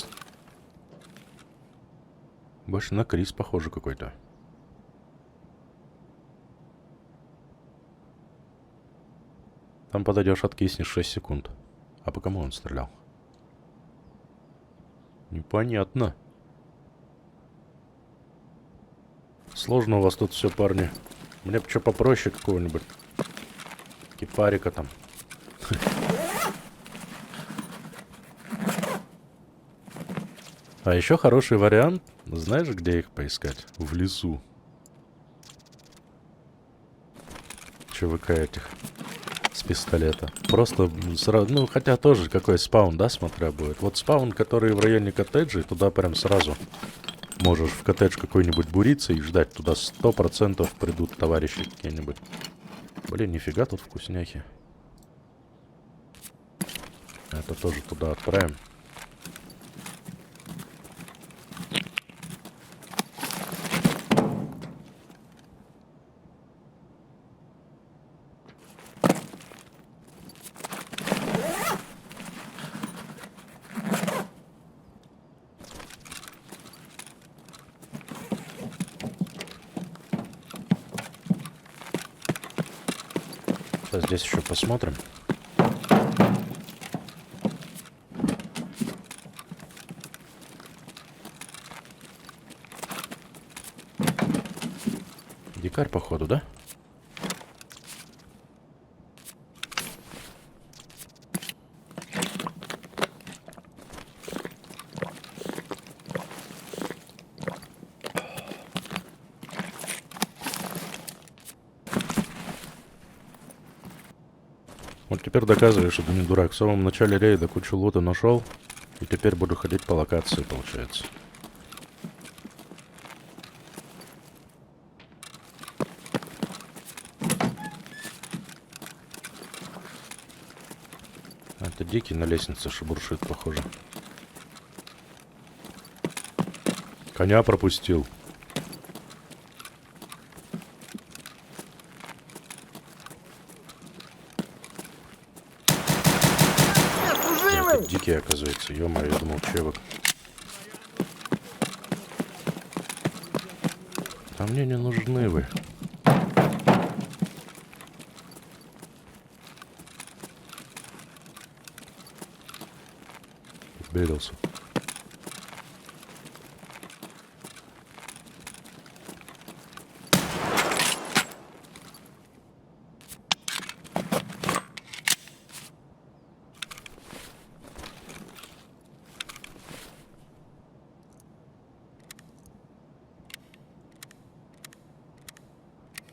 Больше на Крис похоже какой-то. Там подойдешь, откиснешь 6 секунд. А по кому он стрелял? Непонятно. Сложно у вас тут все, парни. Мне бы что попроще какого-нибудь. Кипарика там. А еще хороший вариант. Знаешь, где их поискать? В лесу. ЧВК этих. С пистолета. Просто сразу... Ну, хотя тоже какой спаун, да, смотря будет. Вот спаун, который в районе коттеджей, туда прям сразу можешь в коттедж какой-нибудь буриться и ждать. Туда 100% придут товарищи какие-нибудь. Блин, нифига тут вкусняхи. Это тоже туда отправим. Здесь еще посмотрим. Дикарь, походу, да? Вот теперь доказываешь, что ты не дурак. В самом начале рейда кучу лута нашел, и теперь буду ходить по локации, получается. Это дикий на лестнице шебуршит, похоже. Коня пропустил. Это дикий, оказывается. Ё-моё, я думал, чевок. А мне не нужны вы. Берился.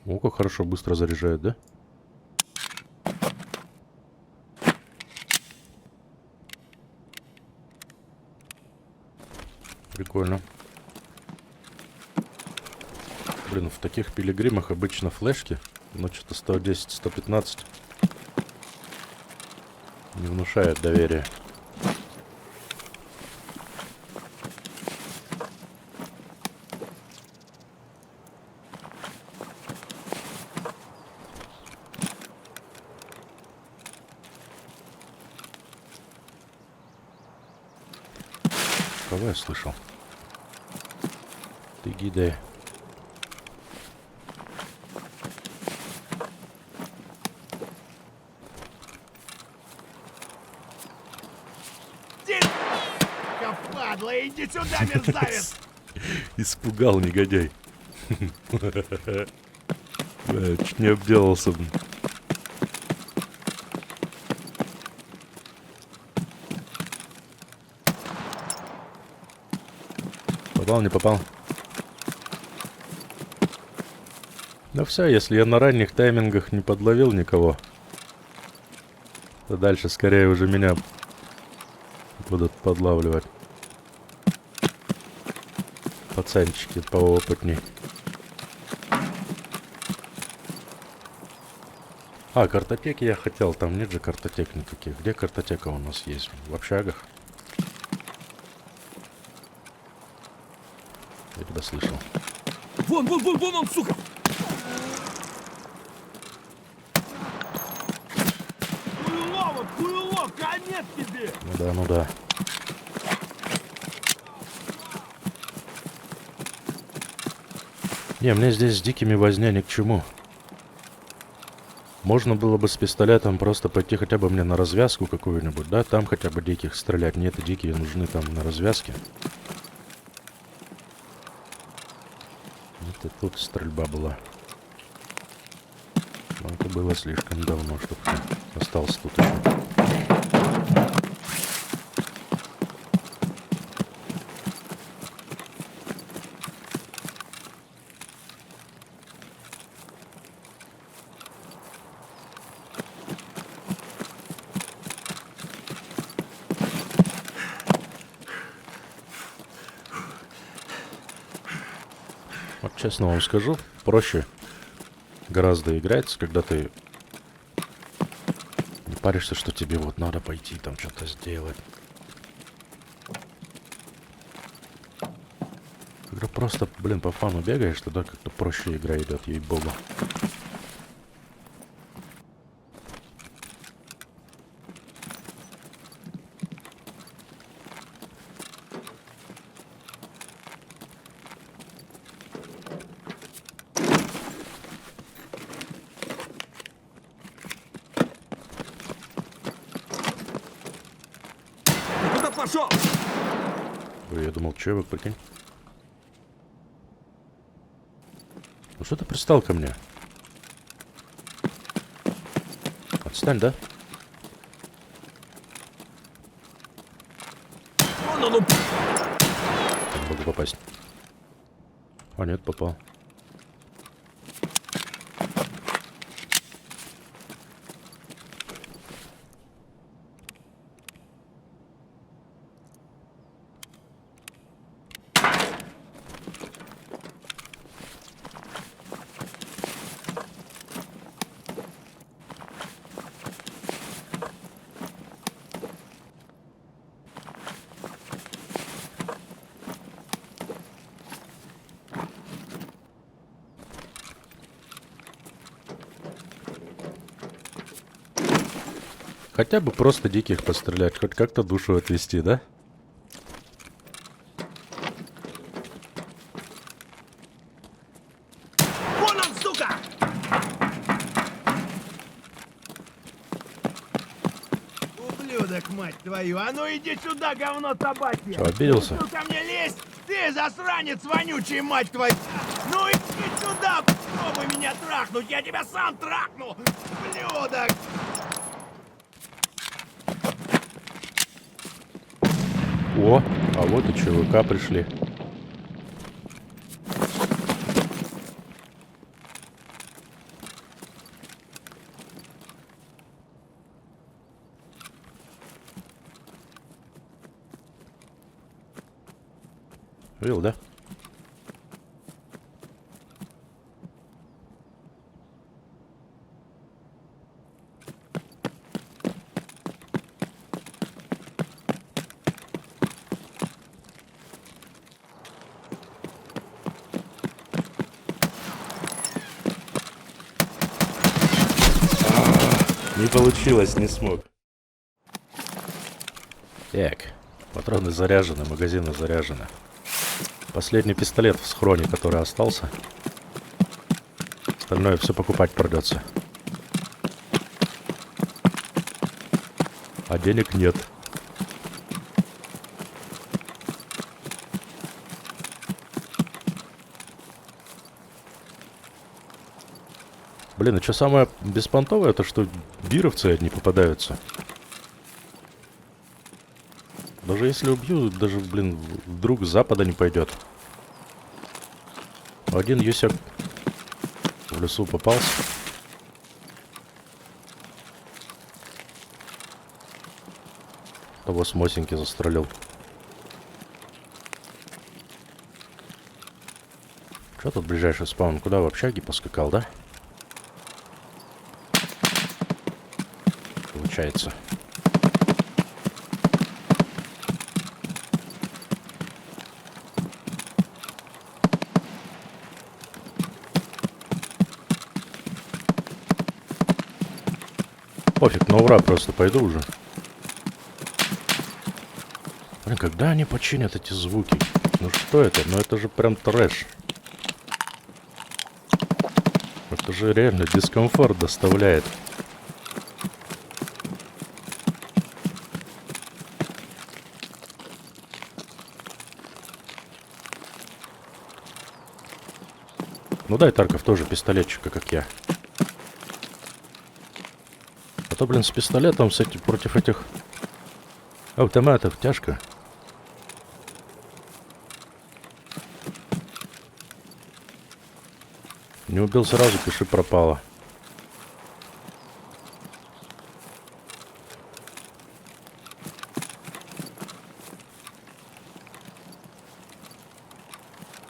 О, как хорошо быстро заряжает, да? Прикольно. Блин, в таких пилигримах обычно флешки. Но что-то 110-115 не внушает доверия. Кого я слышал? Ты гидай. Падла, иди сюда, мерзавец! Испугал, негодяй. Чуть не обделался. Попал, не попал. Ну все, если я на ранних таймингах не подловил никого, то дальше скорее уже меня будут подлавливать. Пацанчики поопытней. А, картотеки я хотел. Там нет же картотек никаких. Где картотека у нас есть? В общагах? Я тебя слышал. Вон он, сука! Хуйло, конец тебе! Ну да. Не, мне здесь с дикими возня ни к чему. Можно было бы с пистолетом просто пойти хотя бы мне на развязку какую-нибудь, да? Там хотя бы диких стрелять. Мне это дикие нужны там на развязке. Это тут стрельба была. Но это было слишком давно, чтобы остался тут еще. Вот честно вам скажу, проще гораздо играется, когда ты не паришься, что тебе вот надо пойти там что-то сделать. Когда просто, блин, по фану бегаешь, тогда как-то проще игра идет, ей-богу. Куда пошел? Ой, я думал, чё вы, прикинь. Ну что ты пристал ко мне? Отстань, да? Вон он, Не могу попасть. А, нет, попал. Хотя бы просто диких пострелять, хоть как-то душу отвести, да? Вон он, сука! Ублюдок, мать твою! А ну иди сюда, говно собачье! Чё, обиделся? Решил ко мне лезть? Ты засранец вонючий, мать твою! Ну иди сюда, попробуй меня трахнуть! Я тебя сам трахну! Ублюдок! О, а вот и ЧВК пришли. Видел, да? Не получилось, не смог. Так, патроны заряжены, магазины заряжены. Последний пистолет в схроне, который остался. Остальное все покупать придется. А денег нет. Блин, и что самое беспонтовое, то что бировцы одни попадаются. Даже если убью, даже, блин, вдруг с запада не пойдет. Один юсек в лесу попался. Того с Мосинки застрелил. Что тут ближайший спаун? Куда в общаге поскакал, да? Получается. Пофиг, на ура просто пойду уже. Блин, когда они починят эти звуки? Ну что это? Ну это же прям трэш. Это же реально дискомфорт доставляет. Ну дай, Тарков, тоже пистолетчика, как я. А то, блин, с пистолетом против этих автоматов тяжко. Не убил сразу, пиши пропало.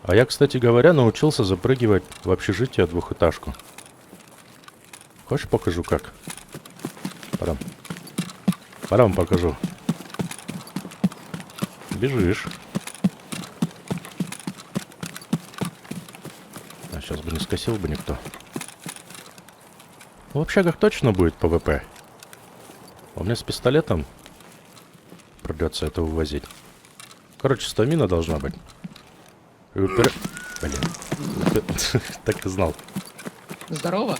А я, кстати говоря, научился запрыгивать в общежитие двухэтажку. Хочешь, покажу как? Пора. Пора вам покажу. Бежишь. А сейчас бы не скосил бы никто. В общагах точно будет ПВП. А мне с пистолетом придется это вывозить. Короче, стамина должна быть. Блин. Так и знал. Здорово.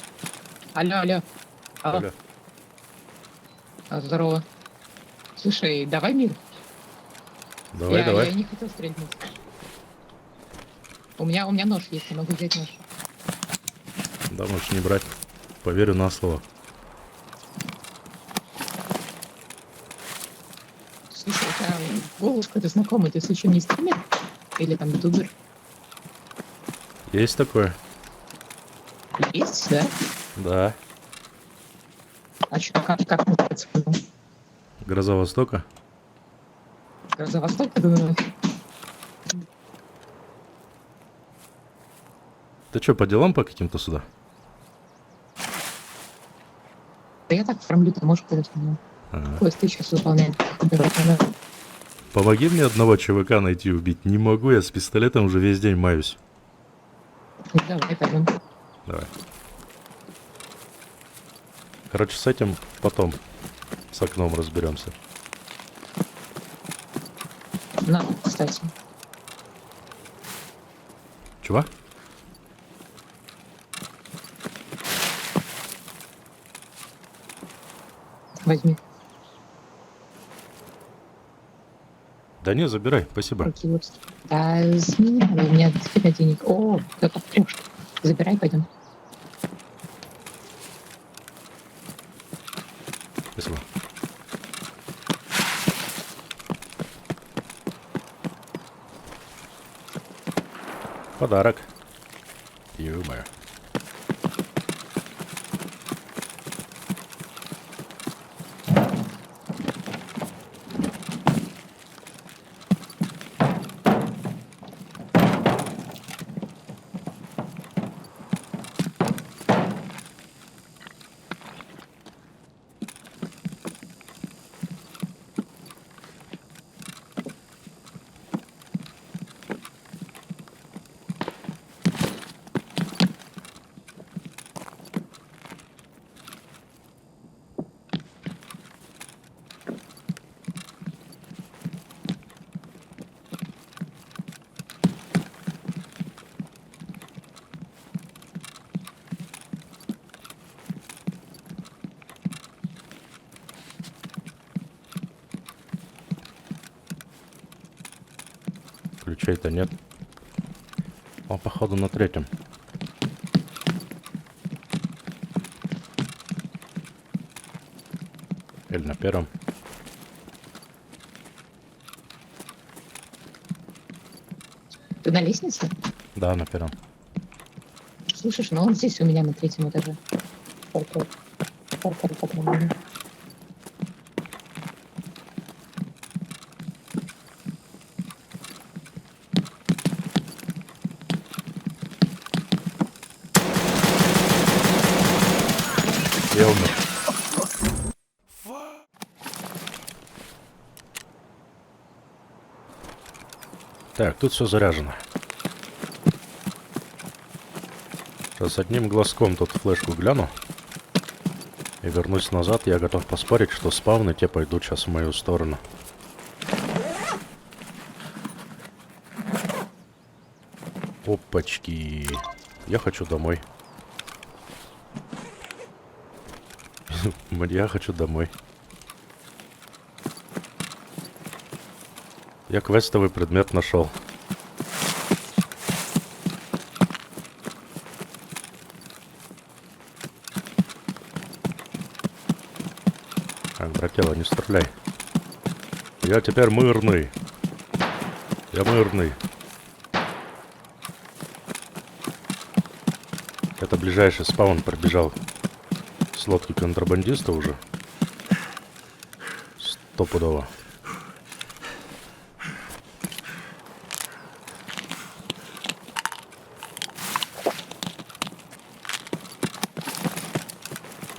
Алло, алло. Алло. Алло. Здорово. Слушай, давай мир. Давай, я, давай. я не хотел стрельнуть. У меня нож есть, я могу взять нож. Да, можешь не брать. Поверю на слово. Слушай, у тебя голос какой-то знакомый. Ты случайно не стример? Или там ютубер? Есть такое? Есть, да? Да. А что, как называется канал? Гроза Востока. Гроза Востока, думаю. Ты что, по делам по каким-то сюда? Да я так фармлю, ты можешь подать мне. Ага. Квесты сейчас выполняем. Помоги мне одного ЧВК найти и убить. Не могу, я с пистолетом уже весь день маюсь. Давай, пойдем. Давай. Короче, с этим потом с окном разберемся. На, кстати. Чего? Возьми. Да не, забирай, спасибо. Руки вот. Да, не надо, у меня дофига денег. О, это пушка. Забирай, пойдем. Спасибо. Подарок. Ё-моё. Ключей-то нет. Он, походу, на третьем. Или на первом. Ты на лестнице? Да, на первом. Слушаешь, ну он здесь у меня на третьем этаже. Паркер. Паркер, патрон. Я умер. Так, тут все заряжено. Сейчас одним глазком тут флешку гляну. И вернусь назад. Я готов поспорить, что спавны те пойдут сейчас в мою сторону. Опачки. Я хочу домой. Я хочу домой. Я квестовый предмет нашел. Так, братела, не стреляй. Я теперь мирный. Я мирный. Это ближайший спаун пробежал с лодки контрабандиста уже. Стопудово.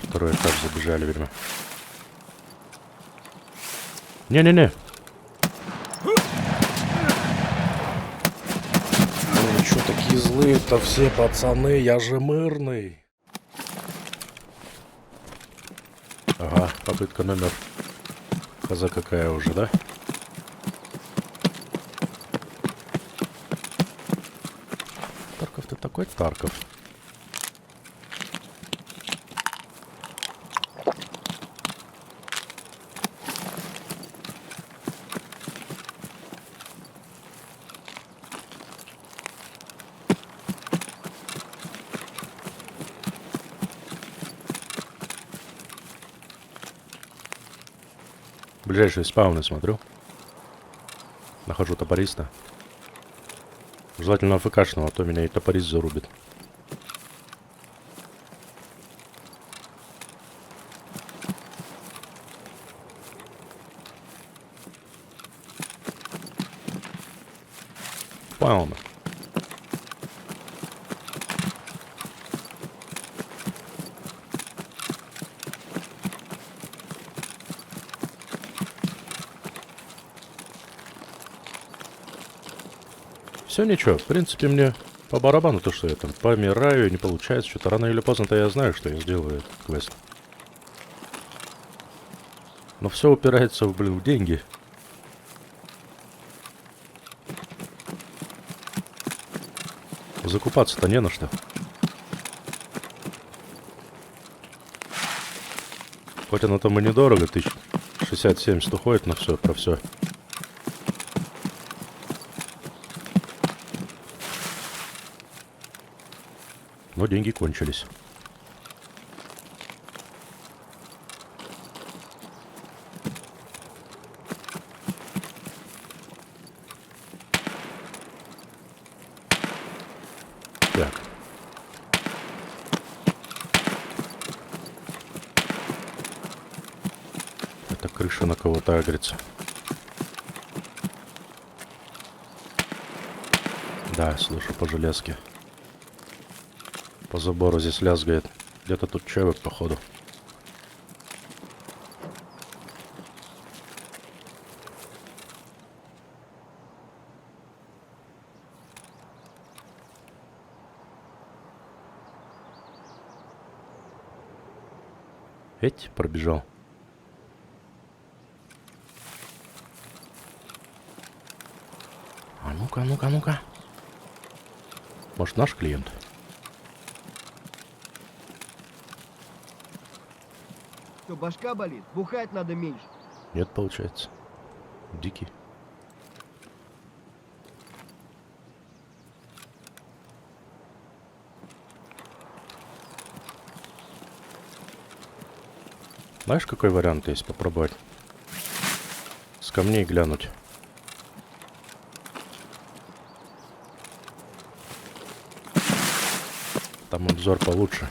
Второй этаж забежали, видимо. Не-не-не. Ой, чё такие злые-то все пацаны? Я же мирный. Ага, попытка номер... Хоза какая уже, да? Тарков, ты такой Тарков. Ближайшие спауны смотрю. Нахожу топориста. Желательно АФКшного, а то меня и топорист зарубит. Спауны. Все ничего, в принципе, мне по барабану то, что я там помираю, не получается, что-то рано или поздно-то я знаю, что я сделаю этот квест. Но все упирается, блин, в деньги. Закупаться-то не на что. Хоть оно там и недорого, 1060-70 уходит на все, про все. Но деньги кончились. Так. Это крыша на кого-то агрится. Да, слышу по железке. По забору здесь лязгает. Где-то тут человек, походу. Эть, пробежал. А ну-ка, ну-ка, ну-ка. Может, наш клиент? Что, башка болит? Бухать надо меньше. Нет, получается. Дикий. Знаешь, какой вариант есть попробовать? С камней глянуть. Там обзор получше.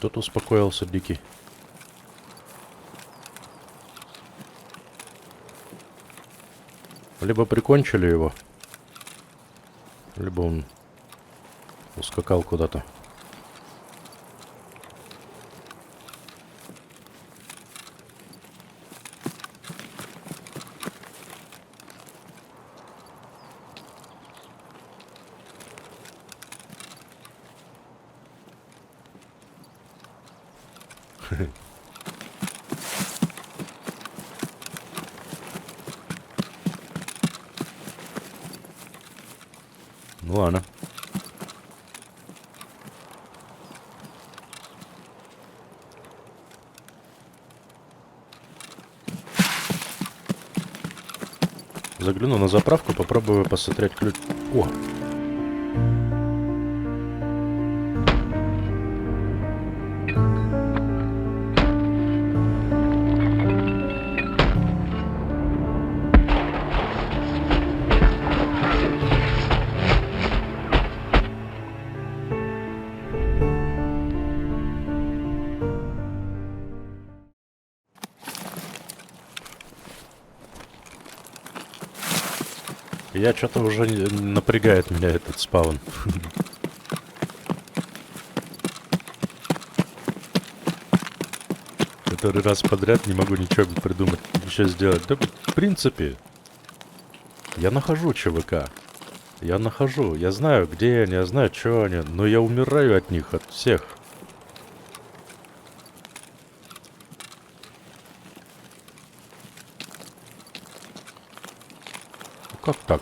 Тут успокоился Дикий. Либо прикончили его, либо он ускакал куда-то. Ну ладно. Загляну на заправку, попробую посмотреть ключ. О! Я что-то уже напрягает меня этот спаун. Который раз подряд не могу ничего придумать, ничего сделать. Да, в принципе, я нахожу ЧВК. Я нахожу. Я знаю, где они, я знаю, что они. Но я умираю от них, от всех. Как так?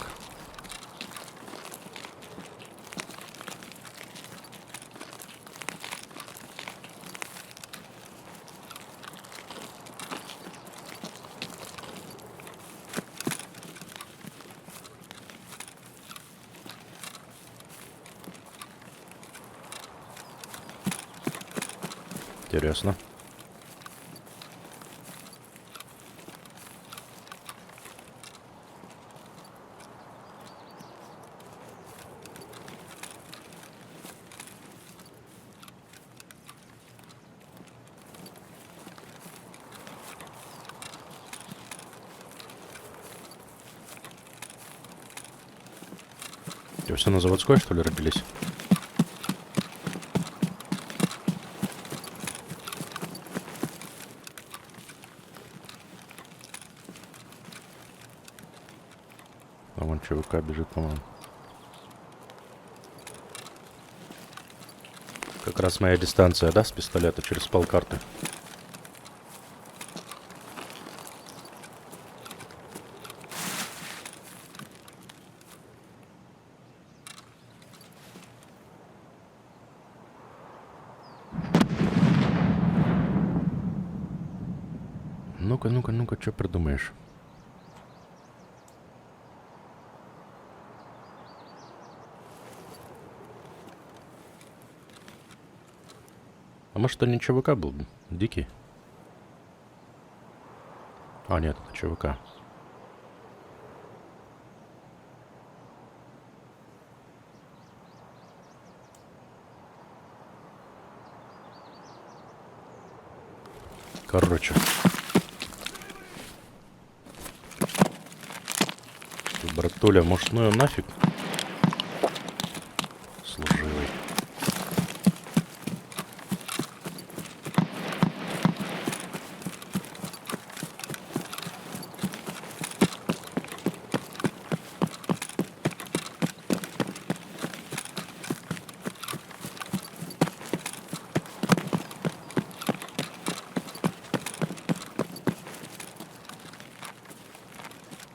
Интересно. Что, все на заводской, что ли, родились? А вон ЧВК бежит, по-моему. Как раз моя дистанция, да, с пистолета через полкарты. Ну-ка, ну-ка, ну-ка, что придумаешь? А может, это не ЧВК был? Дикий? А, нет, это ЧВК. Короче. Братуля, может, ну ее нафиг? Служивый.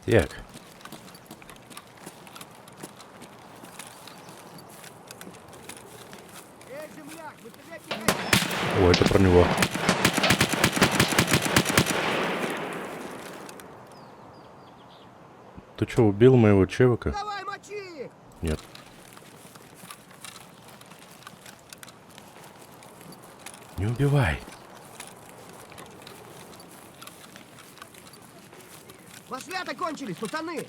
Так. Эй, земляк, выстрелять не хотите? О, это про него. Ты что, убил моего чевика? Давай, мочи их! Нет. Не убивай. Маслята кончились, пацаны!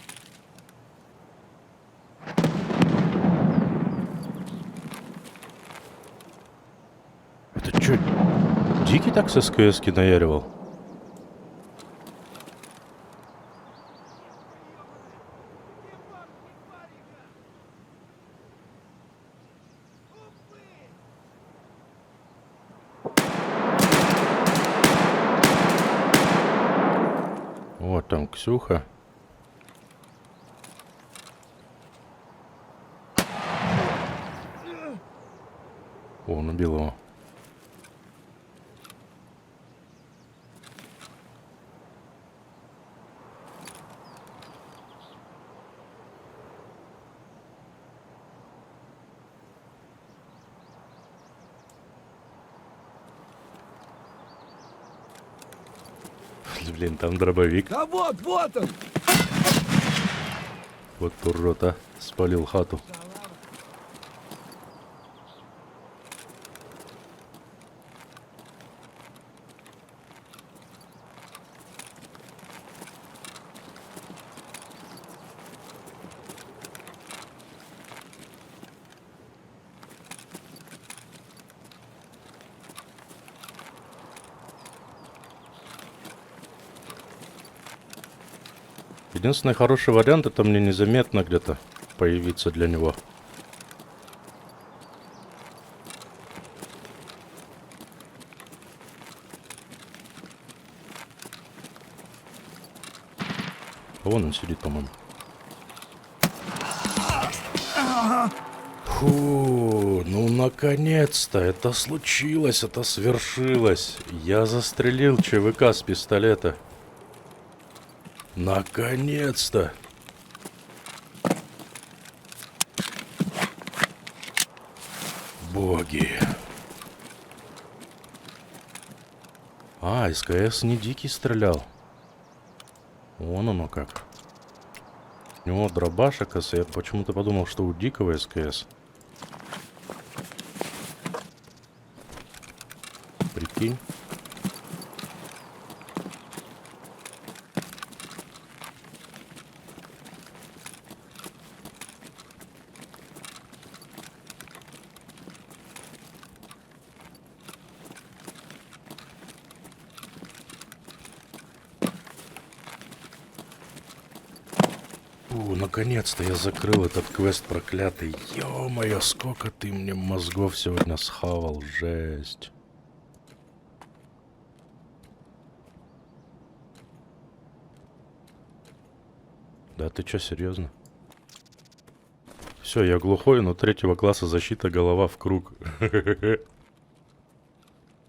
Это Дикий так с СКС-ки наяривал? Вот там Ксюха. О, он убил его. Блин, там дробовик. Да вот он! Вот урод, а. Спалил хату. Единственный хороший вариант — это мне незаметно где-то появиться для него. Вон он сидит, по-моему. Фу, ну наконец-то это случилось, это свершилось. Я застрелил ЧВК с пистолета. Наконец-то! Боги! А, СКС не Дикий стрелял. Вон оно как. У него дробаш, оказывается. Я почему-то подумал, что у Дикого СКС. Прикинь. Наконец-то я закрыл этот квест проклятый. Ё-моё, сколько ты мне мозгов сегодня схавал. Жесть. Да ты чё, серьезно? Все, я глухой, но 3 класса защита, голова в круг.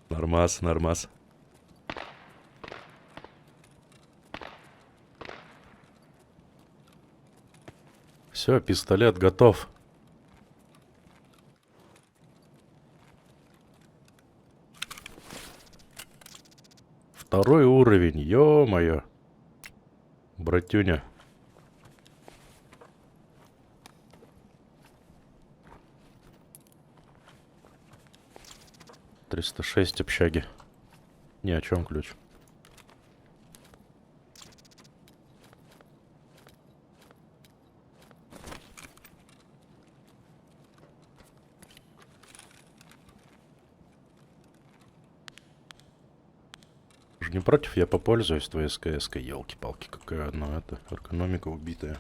Нормас, нормас. Все, пистолет готов. Второй уровень, ё-моё. Братюня. «306 общаги». Ни о чем ключ. Не против, я попользуюсь твоей СКС-кой. Ёлки-палки, какая она, это, эргономика убитая.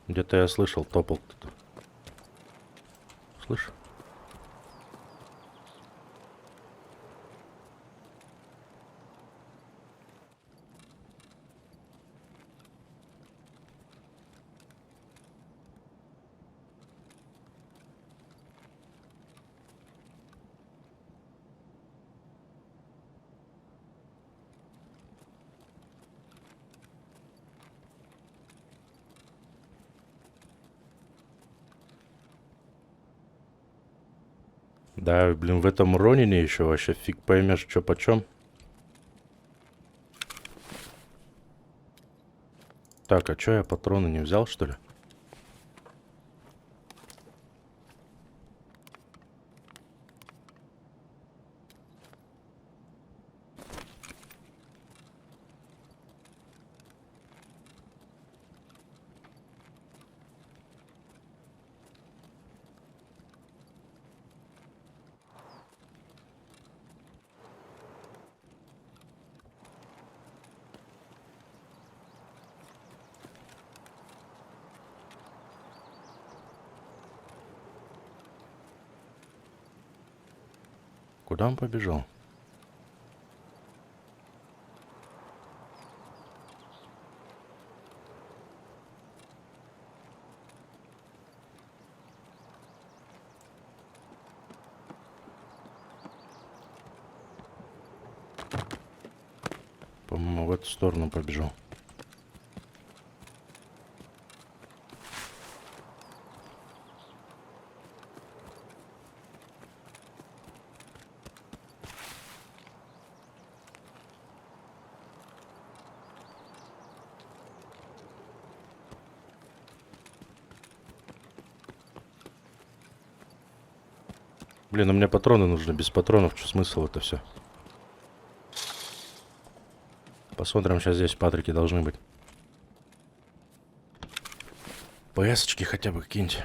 Где-то я слышал, топал кто-то. Слышь? Да, блин, в этом Ронине еще вообще фиг поймешь, что почем. Так, а что я патроны не взял, что ли? куда он побежал? По-моему, в эту сторону побежал. Блин, у меня патроны нужны. Без патронов что смысл это все? Посмотрим, сейчас здесь патрики должны быть. ПС-очки хотя бы какие-нибудь.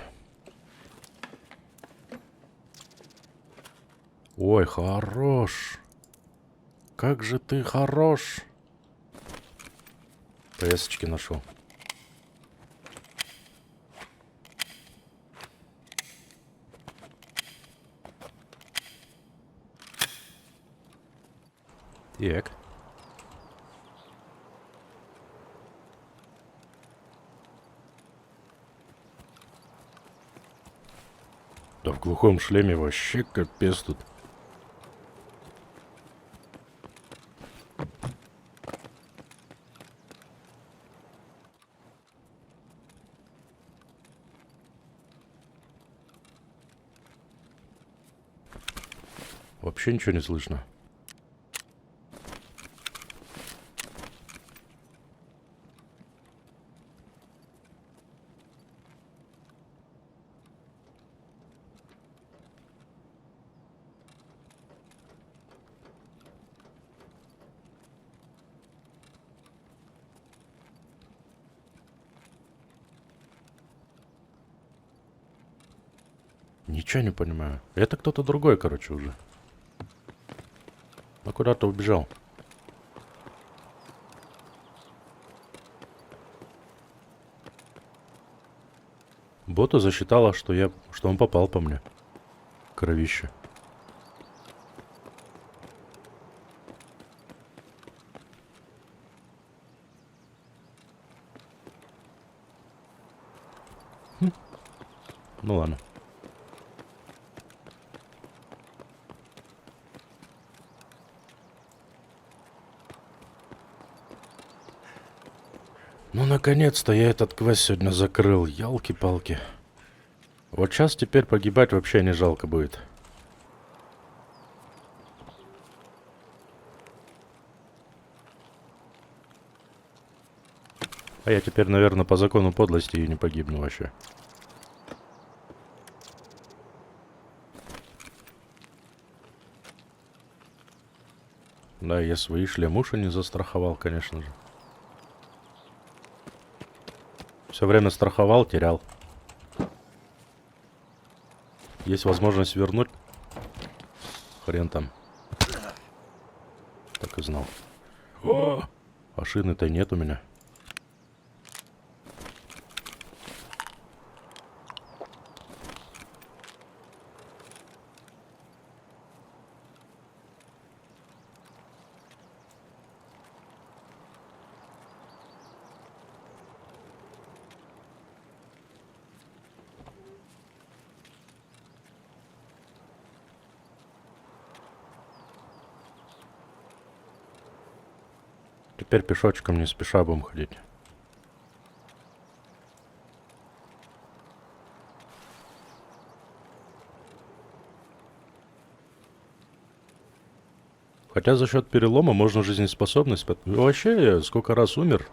Ой, хорош. Как же ты хорош. ПС-очки нашел. Так. Да в глухом шлеме вообще капец тут. Вообще ничего не слышно. Ничего не понимаю. Это кто-то другой, короче, уже. А куда-то убежал. Бота засчитала, что он попал по мне. Кровище. Ну ладно. Ну, наконец-то я этот квест сегодня закрыл. Ялки-палки. Вот сейчас теперь погибать вообще не жалко будет. А я теперь, наверное, по закону подлости и не погибну вообще. Да, я свои шлемуши не застраховал, конечно же. Все время страховал, терял. Есть возможность вернуть. Хрен там. Так и знал. О! А шины-то нет у меня. Теперь пешочком не спеша будем ходить. Хотя за счет перелома можно жизнеспособность... Вообще, я сколько раз умер.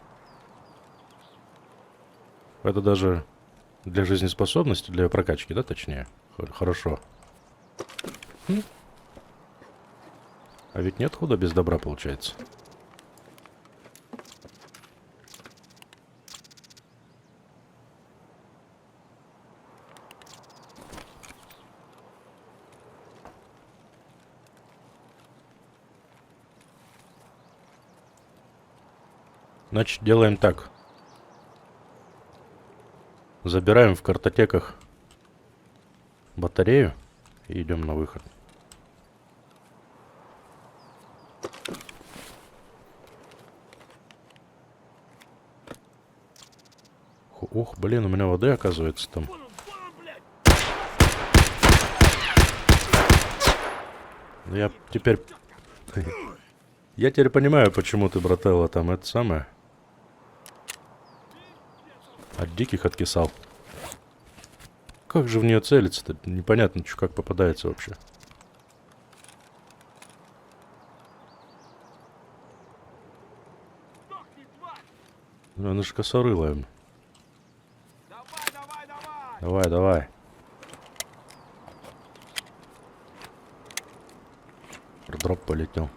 Это даже для жизнеспособности, для прокачки, да, точнее? Хорошо. А ведь нет худа без добра, получается. Значит, делаем так. Забираем в картотеках батарею и идем на выход. Ох, блин, у меня воды, оказывается, там. Вон он, блядь! Ну, я теперь... Я теперь понимаю, почему ты, брателло, там это самое... От диких откисал. Как же в нее целиться-то? Непонятно, что как попадается вообще. Сдохни, тварь! Ну, она же косорылая. Давай, давай, давай! Давай, давай. Дроп полетел.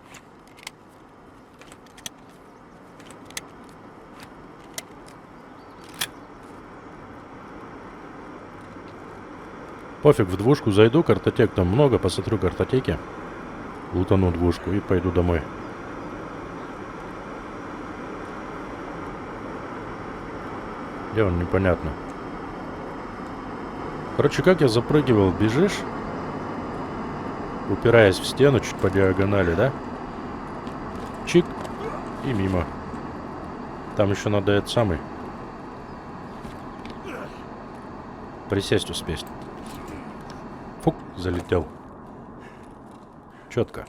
Пофиг, в двушку зайду, картотек там много, посмотрю картотеки. Лутану двушку и пойду домой. Где он, непонятно. Короче, как я запрыгивал, бежишь, упираясь в стену чуть по диагонали, да? Чик и мимо. Там еще надо этот самый. Присесть успеть. Фук, залетел. Четко.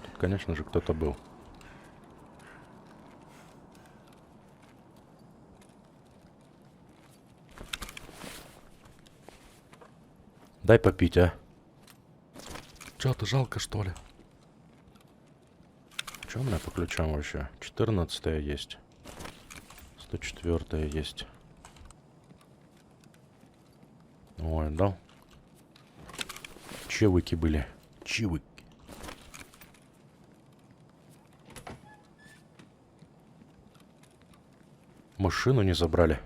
Тут, конечно же, кто-то был. Дай попить, а. Чё-то жалко, что ли? Что у меня по ключам вообще? 14 есть. 104 есть. Ой, да. Чевыки были. Чевыки. Машину не забрали.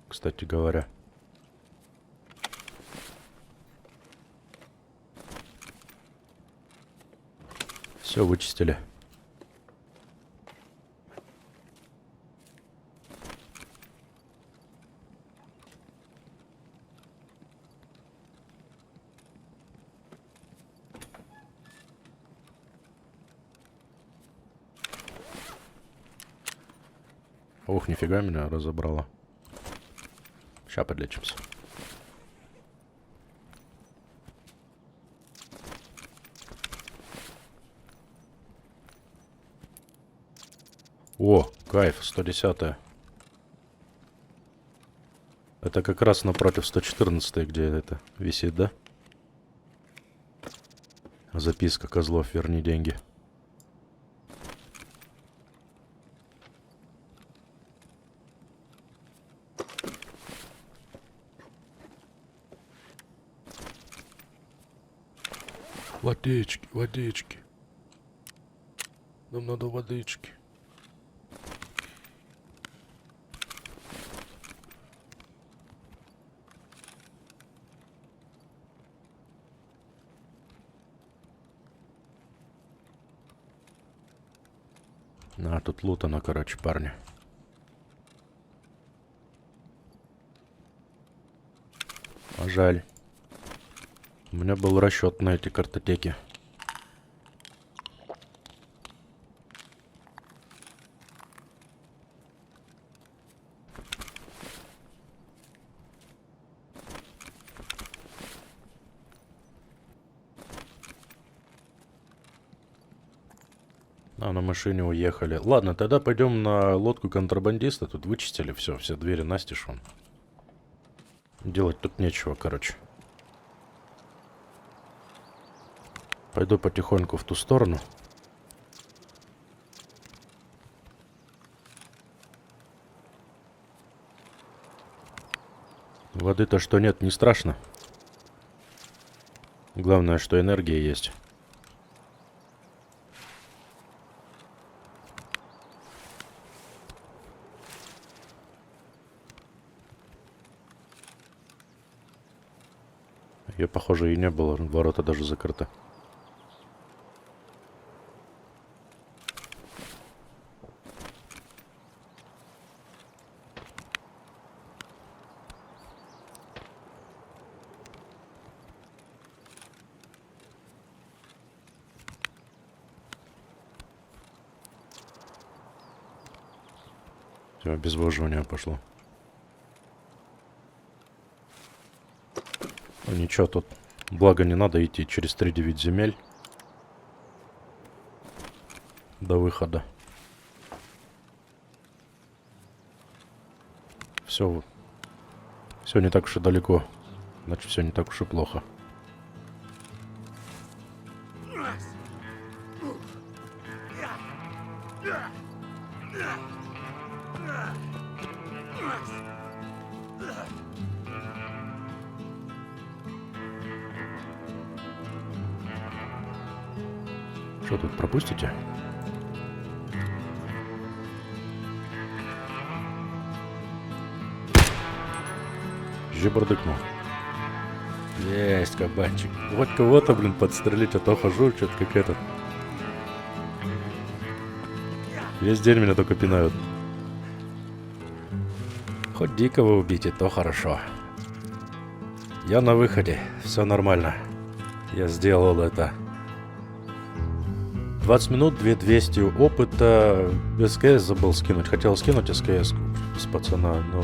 Кстати говоря. Все вычистили. Ох, нифига меня разобрало. Ща подлечимся. О, кайф, 110-я. Это как раз напротив 114-й, где это висит, да? Записка: Козлов, верни деньги. Водички, водички. Нам надо водички. А, тут лутано, короче, парни. А жаль. У меня был расчет на эти картотеки. А, на машине уехали. Ладно, тогда пойдем на лодку контрабандиста. Тут вычистили все двери настежь вон. Делать тут нечего, короче. Пойду потихоньку в ту сторону. Воды-то что нет, не страшно. Главное, что энергия есть. Ее, похоже, и не было. Ворота даже закрыты. Все, обезвоживание пошло. Ну, ничего, тут благо не надо идти через 3-9 земель до выхода. Все не так уж и далеко. Значит, все не так уж и плохо. Что тут пропустите? Жебрдыкнул. Есть кабанчик. Вот кого-то, блин, подстрелить, а то хожу, что-то как этот. Весь день меня только пинают. Хоть дикого убить, и то хорошо. Я на выходе, все нормально. Я сделал это. 20 минут, 2200 опыта. СКС забыл скинуть. Хотел скинуть СКС с пацана, но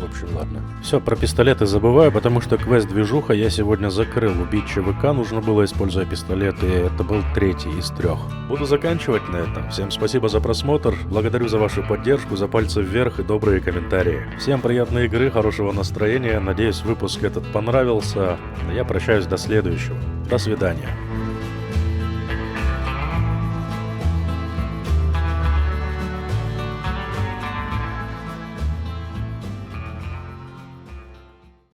в общем ладно. Все, про пистолеты забываю, потому что квест-движуха я сегодня закрыл. Убить ЧВК нужно было, используя пистолет, и это был 3-й из 3. Буду заканчивать на этом. Всем спасибо за просмотр. Благодарю за вашу поддержку, за пальцы вверх и добрые комментарии. Всем приятной игры, хорошего настроения. Надеюсь, выпуск этот понравился. Я прощаюсь до следующего. До свидания.